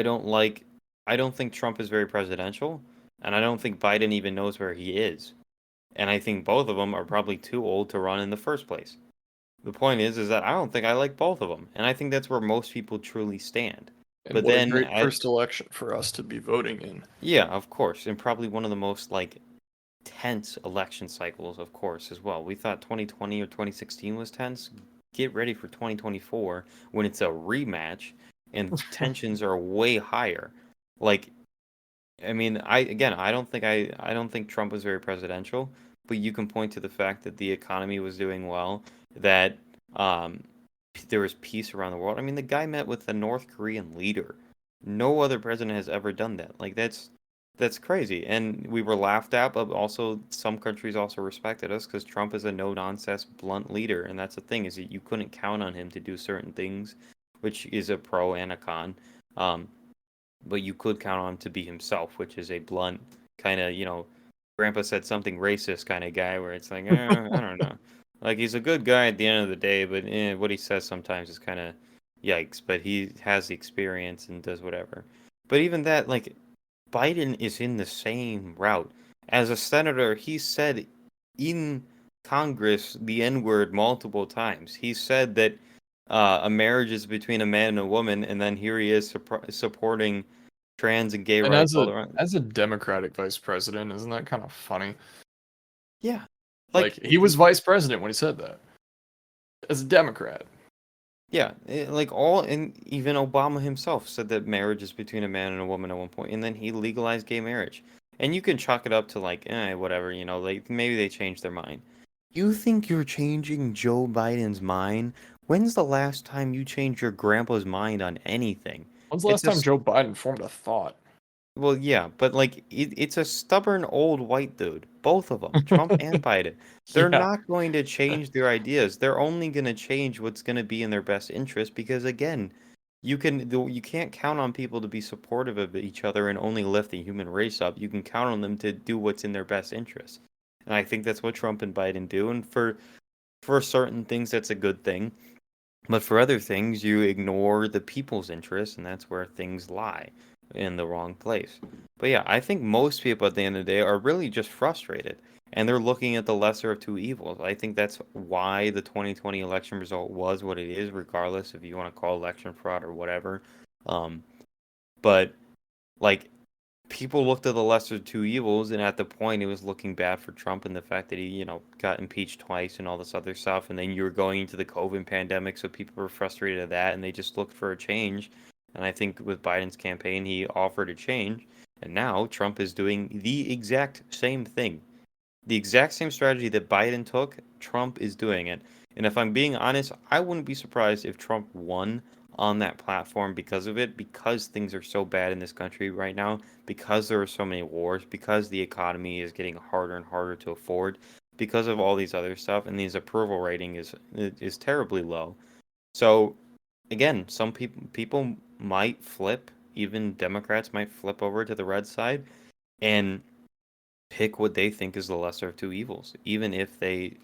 don't like I don't think Trump is very presidential, and I don't think Biden even knows where he is. And I think both of them are probably too old to run in the first place. The point is that I don't think I like both of them, and I think that's where most people truly stand. And But what a then, great first election for us to be voting in. yeah, of course, and probably one of the most like tense election cycles, of course, as well. We thought 2020 or 2016 was tense. Get ready for 2024 when it's a rematch and tensions are way higher. Like, I mean, I don't think Trump was very presidential, but you can point to the fact that the economy was doing well, that um, there was peace around the world. I mean, the guy met with the North Korean leader. No other president has ever done that. Like, that's crazy. And we were laughed at, but also some countries also respected us because Trump is a no-nonsense, blunt leader. And that's the thing, is that you couldn't count on him to do certain things, which is a pro and a con. Um, but you could count on him to be himself, which is a blunt kind of, Grandpa said something racist kind of guy, where it's like, I don't know. Like, he's a good guy at the end of the day, but what he says sometimes is kind of yikes. But he has the experience and does whatever. But even that, like, Biden is in the same route. As a senator, he said in Congress the N word multiple times. He said that a marriage is between a man and a woman, and then here he is supporting trans and gay And rights all around. as a Democratic vice president, isn't that kind of funny? Yeah, Like, like he was vice president when he said that. As a Democrat. yeah, like all, and even Obama himself said that marriage is between a man and a woman at one point, and then he legalized gay marriage. And you can chalk it up to like, whatever, like maybe they changed their mind. You think you're changing Joe Biden's mind? When's the last time you changed your grandpa's mind on anything? When's the It's last a time Joe Biden formed a thought? Well, yeah, but like it's a stubborn old white dude, both of them, Trump and Biden. They're Yeah. not going to change their ideas. They're only going to change what's going to be in their best interest because again, you can't count on people to be supportive of each other and only lift the human race up. You can count on them to do what's in their best interest. And I think that's what Trump and Biden do, and for certain things that's a good thing. But for other things, you ignore the people's interests, and that's where things lie in the wrong place. But yeah, I think most people at the end of the day are really just frustrated, and they're looking at the lesser of two evils. I think that's why the 2020 election result was what it is, regardless if you want to call election fraud or whatever. Um, but like people looked at the lesser of two evils, and at the point, it was looking bad for Trump and the fact that he, got impeached twice and all this other stuff. And then you were going into the COVID pandemic, so people were frustrated at that, and they just looked for a change. And I think with Biden's campaign, he offered a change, and now Trump is doing the exact same thing, the exact same strategy that Biden took. Trump is doing it. And if I'm being honest, I wouldn't be surprised if Trump won on that platform because of it, because things are so bad in this country right now, because there are so many wars, because the economy is getting harder and harder to afford, because of all these other stuff, and his approval rating is terribly low. So again, some people might flip, even Democrats might flip over to the red side and pick what they think is the lesser of two evils, even if they,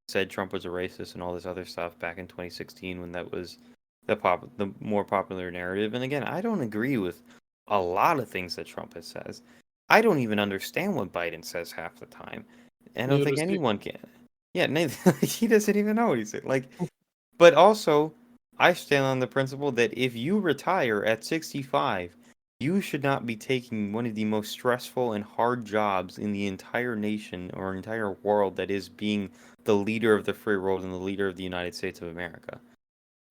said Trump was a racist and all this other stuff back in 2016 when that was the more popular narrative. And again, I don't agree with a lot of things that Trump has says. I don't even understand what Biden says half the time. I don't Neither think does he. anyone can. Yeah, he doesn't even know what he's saying. Like, but also, I stand on the principle that if you retire at 65, you should not be taking one of the most stressful and hard jobs in the entire nation or entire world, that is being the leader of the free world and the leader of the United States of America.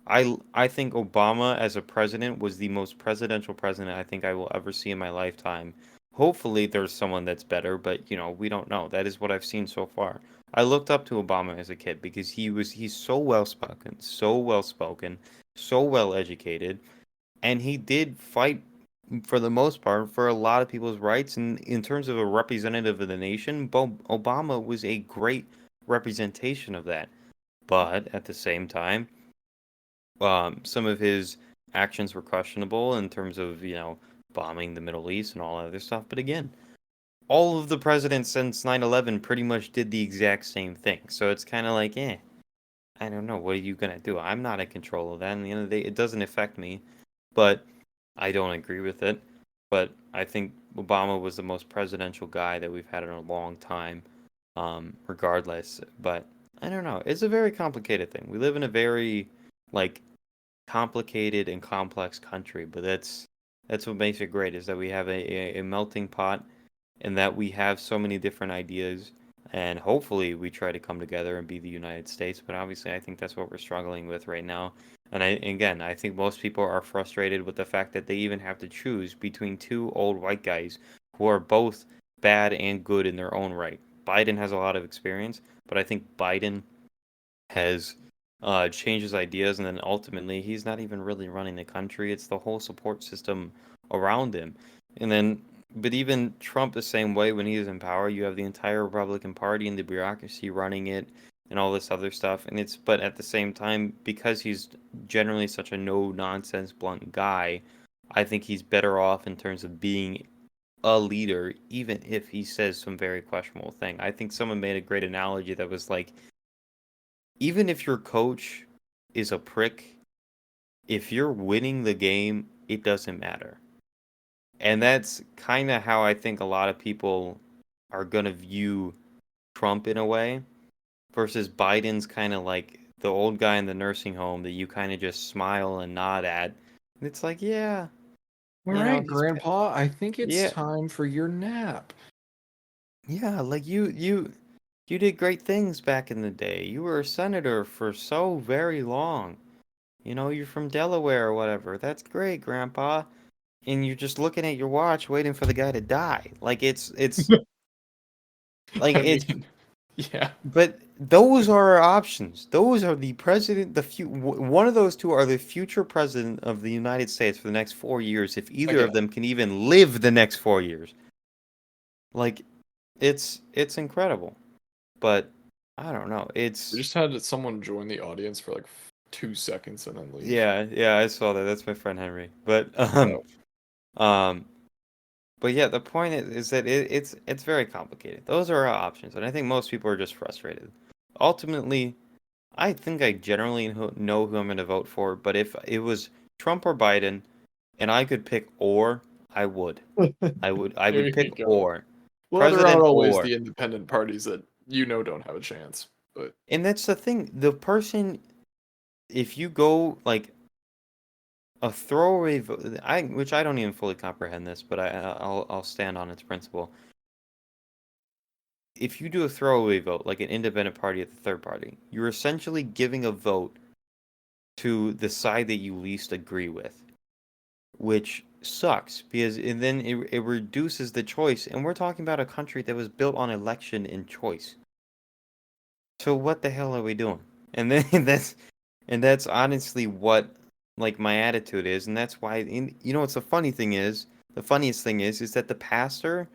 I think Obama as a president was the most presidential president I think I will ever see in my lifetime. Hopefully there's someone that's better, but we don't know. That is what I've seen so far. I looked up to Obama as a kid because he's so well spoken, so well educated, and he did fight for the most part for a lot of people's rights, and in terms of a representative of the nation, Obama was a great representation of that. But at the same time, some of his actions were questionable in terms of, bombing the Middle East and all that other stuff. But again, all of the presidents since 9/11 pretty much did the exact same thing. So it's kind of like, I don't know. What are you going to do? I'm not in control of that. And at the end of the day, it doesn't affect me. But I don't agree with it. But I think Obama was the most presidential guy that we've had in a long time, regardless. But I don't know. It's a very complicated thing. We live in a very, like, complicated and complex country, but that's what makes it great, is that we have a melting pot, and that we have so many different ideas, and hopefully we try to come together and be the United States. But obviously I think that's what we're struggling with right now. And I think most people are frustrated with the fact that they even have to choose between two old white guys who are both bad and good in their own right. Biden has a lot of experience, but I think Biden has changed his ideas, and then ultimately he's not even really running the country. It's the whole support system around him. And then, but even Trump the same way, when he is in power, you have the entire Republican Party and the bureaucracy running it and all this other stuff. And but at the same time, because he's generally such a no nonsense, blunt guy, I think he's better off in terms of being a leader, even if he says some very questionable thing. I think someone made a great analogy that was like, even if your coach is a prick, if you're winning the game, it doesn't matter. And that's kind of how I think a lot of people are going to view Trump in a way, versus Biden's kind of like the old guy in the nursing home that you kind of just smile and nod at. And it's like, yeah, All right, he's, Grandpa, I think it's yeah, time for your nap. yeah, like you did great things back in the day. You were a senator for so very long. You're from Delaware or whatever. That's great, Grandpa. and you're just looking at your watch, waiting for the guy to die. Like like I it's. mean, yeah. But those are our options. Those are the president. One of those two are the future president of the United States for the next 4 years. If either of Again, them can even live the next 4 years, like it's incredible. But I don't know. we just had someone join the audience for like 2 seconds and then leave. Yeah, I saw that. That's my friend Henry. But Oh, um, but yeah, the point is that it's very complicated. Those are our options, and I think most people are just frustrated. Ultimately, I think I generally know who I'm going to vote for, but if it was Trump or Biden, and I could pick or, I would. I there would you pick go. or. Well, there are President always or. the independent parties that don't have a chance. But And that's the thing. The person, if you go like a throwaway vote, which I don't even fully comprehend this, but I'll stand on its principle. If you do a throwaway vote, like an independent party at the third party, you're essentially giving a vote to the side that you least agree with, which sucks because and then it reduces the choice. And we're talking about a country that was built on election and choice. So what the hell are we doing? And then that's honestly what like my attitude is, and that's why. You know what's the funny thing is? The funniest thing is that the pastor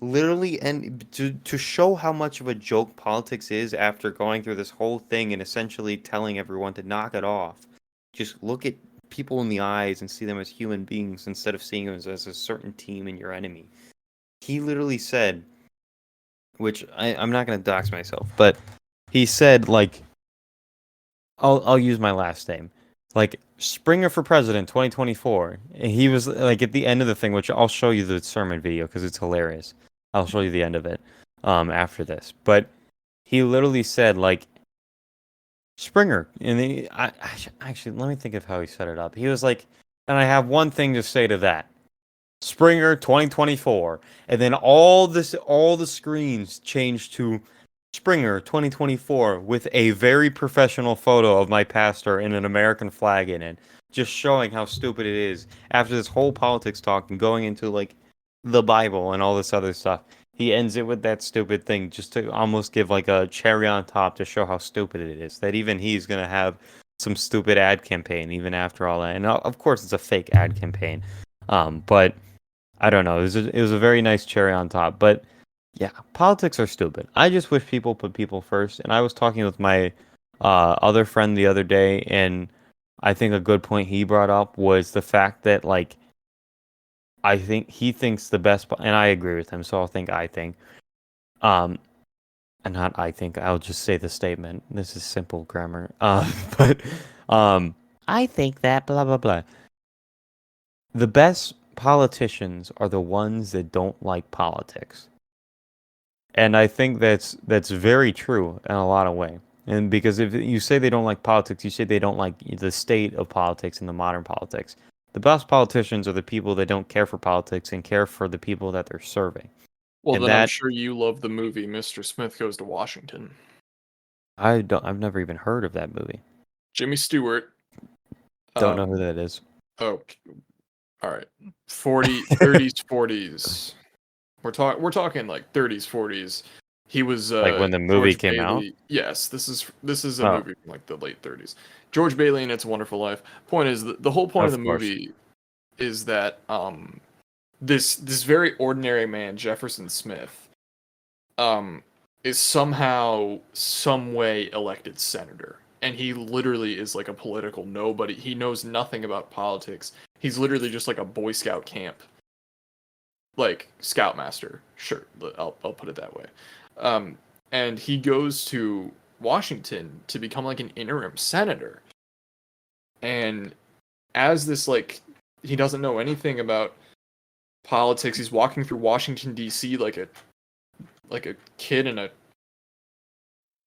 literally, and to show how much of a joke politics is after going through this whole thing and essentially telling everyone to knock it off, just look at people in the eyes and see them as human beings instead of seeing them as a certain team and your enemy. He literally said, which I'm not going to dox myself, but he said like, I'll use my last name, like Springer for president 2024. And he was like at the end of the thing, which I'll show you the sermon video because it's hilarious. I'll show you the end of it after this. But he literally said like Springer, and actually let me think of how he set it up. He was like, and I have one thing to say to that. Springer 2024, and then all the screens changed to Springer 2024 with a very professional photo of my pastor and an American flag in it, just showing how stupid it is. After this whole politics talk and going into like the Bible and all this other stuff, he ends it with that stupid thing just to almost give like a cherry on top to show how stupid it is. That even he's gonna have some stupid ad campaign even after all that. And of course, it's a fake ad campaign. But I don't know. It was a very nice cherry on top. But yeah, politics are stupid. I just wish people put people first. And I was talking with my other friend the other day, and I think a good point he brought up was the fact that like I think he thinks the best, and I agree with him. So I think, um, and not I think. I'll just say the statement. This is simple grammar. But um, I think that blah blah blah. The best politicians are the ones that don't like politics. And I think that's very true in a lot of way. And because if you say they don't like politics, you say they don't like the state of politics and the modern politics. The best politicians are the people that don't care for politics and care for the people that they're serving. well, And then I'm that sure you love the movie Mr. Smith Goes to Washington. I've never even heard of that movie. Jimmy Stewart. Don't know Um, who that is. oh, all right. 30s, 40s. We're talking like 30s, 40s. He was Like when the movie George came out? Bailey. Yes, this is a Oh, movie from like the late 30s. George Bailey and It's a Wonderful Life. Point is the whole point of the of course. movie is that this very ordinary man, Jefferson Smith, um is somehow some way elected senator. And he literally is like a political nobody. He knows nothing about politics. He's literally just like a Boy Scout camp, like scoutmaster. Sure, I'll put it that way. Um, and he goes to Washington to become like an interim senator. And as this like he doesn't know anything about politics. He's walking through Washington D.C. like a kid in a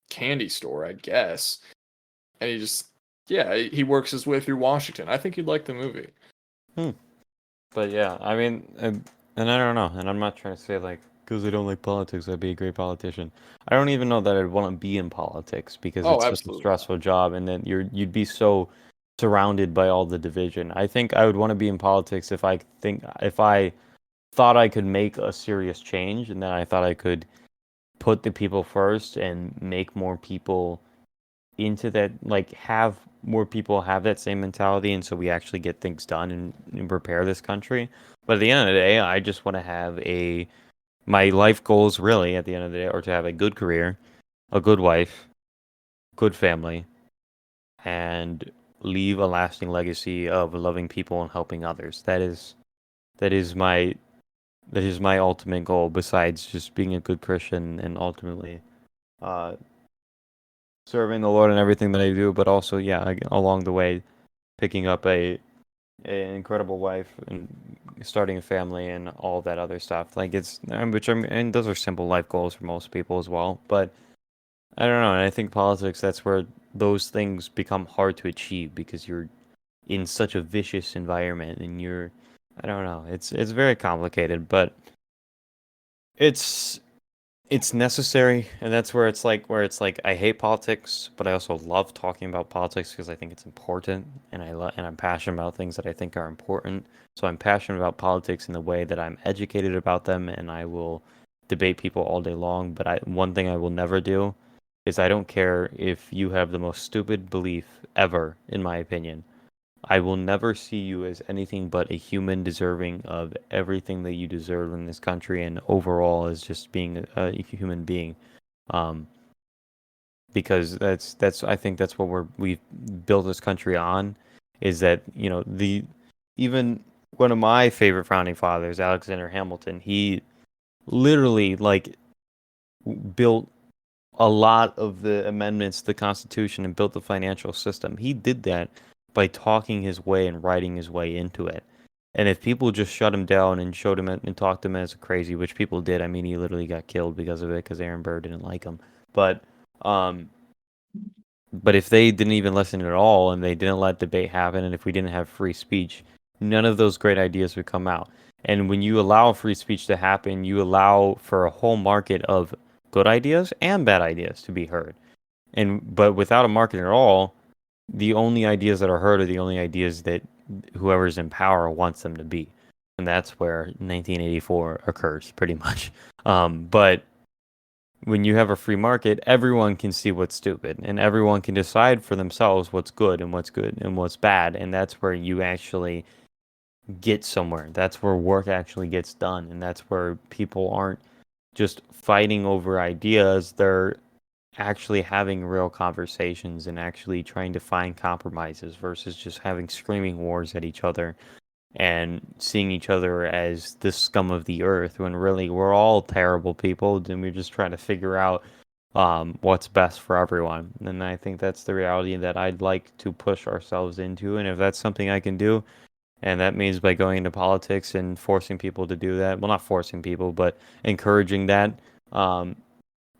candy store, I guess. And he just yeah, he works his way through Washington. I think you'd like the movie. Hmm. But yeah, I mean, and I don't know, and I'm not trying to say like because I don't like politics, I'd be a great politician. I don't even know that I'd want to be in politics because Oh, it's such a absolutely not. stressful job, and then you'd be so surrounded by all the division. I think I would want to be in politics if I thought I could make a serious change, and then I thought I could put the people first and make more people into that, like have more people have that same mentality, and so we actually get things done and prepare this country. But at the end of the day, I just want to have my life goals really at the end of the day are to have a good career, a good wife, good family, and leave a lasting legacy of loving people and helping others. That is my that is my ultimate goal, besides just being a good Christian and ultimately uh, serving the Lord in everything that I do, but also, yeah, along the way, picking up an incredible wife and starting a family and all that other stuff. Like and those are simple life goals for most people as well. But I don't know, and I think politics, that's where those things become hard to achieve because you're in such a vicious environment and I don't know, it's very complicated, but it's it's necessary, and that's where it's like I hate politics, but I also love talking about politics because I think it's important, and I'm passionate about things that I think are important. So I'm passionate about politics in the way that I'm educated about them, and I will debate people all day long. But one thing I will never do is I don't care if you have the most stupid belief ever, in my opinion. I will never see you as anything but a human deserving of everything that you deserve in this country and overall as just being a human being. Um, because that's I think that's what we've built this country on, is that, the even one of my favorite founding fathers, Alexander Hamilton, he literally like built a lot of the amendments to the Constitution and built the financial system. He did that by talking his way and writing his way into it. And if people just shut him down and showed him and talked him as a crazy, which people did, I mean, he literally got killed because of it because Aaron Burr didn't like him. But um, but if they didn't even listen at all and they didn't let debate happen, and if we didn't have free speech, none of those great ideas would come out. And when you allow free speech to happen, you allow for a whole market of good ideas and bad ideas to be heard. But without a market at all, the only ideas that are heard are the only ideas that whoever's in power wants them to be. And that's where 1984 occurs, pretty much. But when you have a free market, everyone can see what's stupid and everyone can decide for themselves what's good and what's bad. And that's where you actually get somewhere. That's where work actually gets done. And that's where people aren't just fighting over ideas. They're actually having real conversations and actually trying to find compromises versus just having screaming wars at each other and seeing each other as the scum of the earth when really we're all terrible people and we're just trying to figure out what's best for everyone. And I think that's the reality that I'd like to push ourselves into. And if that's something I can do, and that means by going into politics and forcing people to do that, well, not forcing people, but encouraging that, um,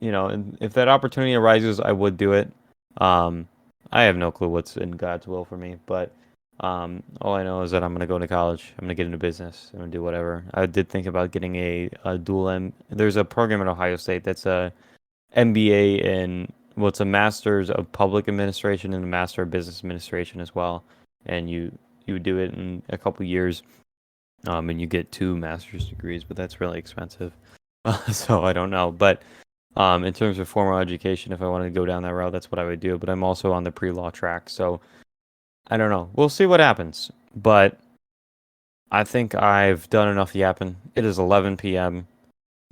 and if that opportunity arises, I would do it. I have no clue what's in God's will for me, but all I know is that I'm gonna go to college. I'm gonna get into business. I'm gonna do whatever. I did think about getting a dual M. There's a program at Ohio State that's a MBA in, well, it's a master's of public administration and a master of business administration as well. And you do it in a couple years, and you get 2 master's degrees, but that's really expensive. So I don't know, but in terms of formal education, if I wanted to go down that route, that's what I would do. But I'm also on the pre-law track, so I don't know. We'll see what happens. But I think I've done enough yapping. It is 11 p.m.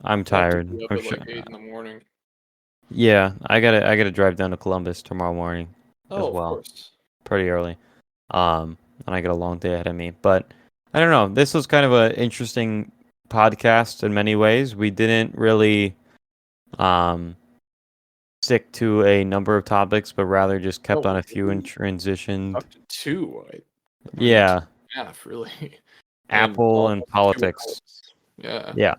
I'm I have to tired. be up I'm at sure. like 8 in the morning. Yeah, I gotta drive down to Columbus tomorrow morning as Oh, of well, course. pretty early. And I got a long day ahead of me. But I don't know. This was kind of an interesting podcast in many ways. We didn't really um stick to a number of topics, but rather just kept on Oh, a few and transitioned. up to 2. I mean, Yeah, 2.5 really, and Apple and almost 2 politics. hours. Yeah. Yeah,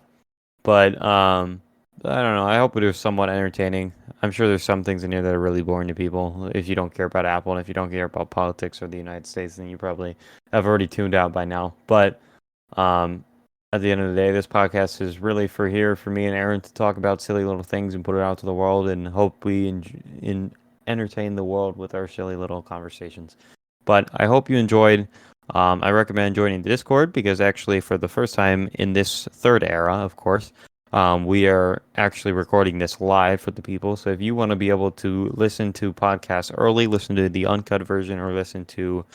but I don't know. I hope it was somewhat entertaining. I'm sure there's some things in here that are really boring to people. If you don't care about Apple and if you don't care about politics or the United States, then you probably have already tuned out by now. But um, at the end of the day, this podcast is really for me and Aaron to talk about silly little things and put it out to the world and hope we entertain the world with our silly little conversations. But I hope you enjoyed. I recommend joining the Discord because actually, for the first time in this third era, of course, we are actually recording this live for the people. So if you want to be able to listen to podcasts early, listen to the uncut version, or listen to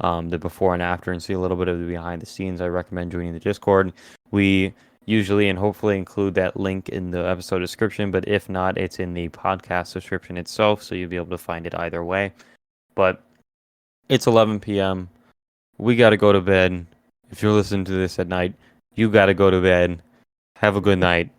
the before and after and see a little bit of the behind the scenes, I recommend joining the Discord. We usually and hopefully include that link in the episode description, but if not, it's in the podcast description itself, so you'll be able to find it either way. But it's 11 p.m. We got to go to bed. If you're listening to this at night, you got to go to bed. Have a good night.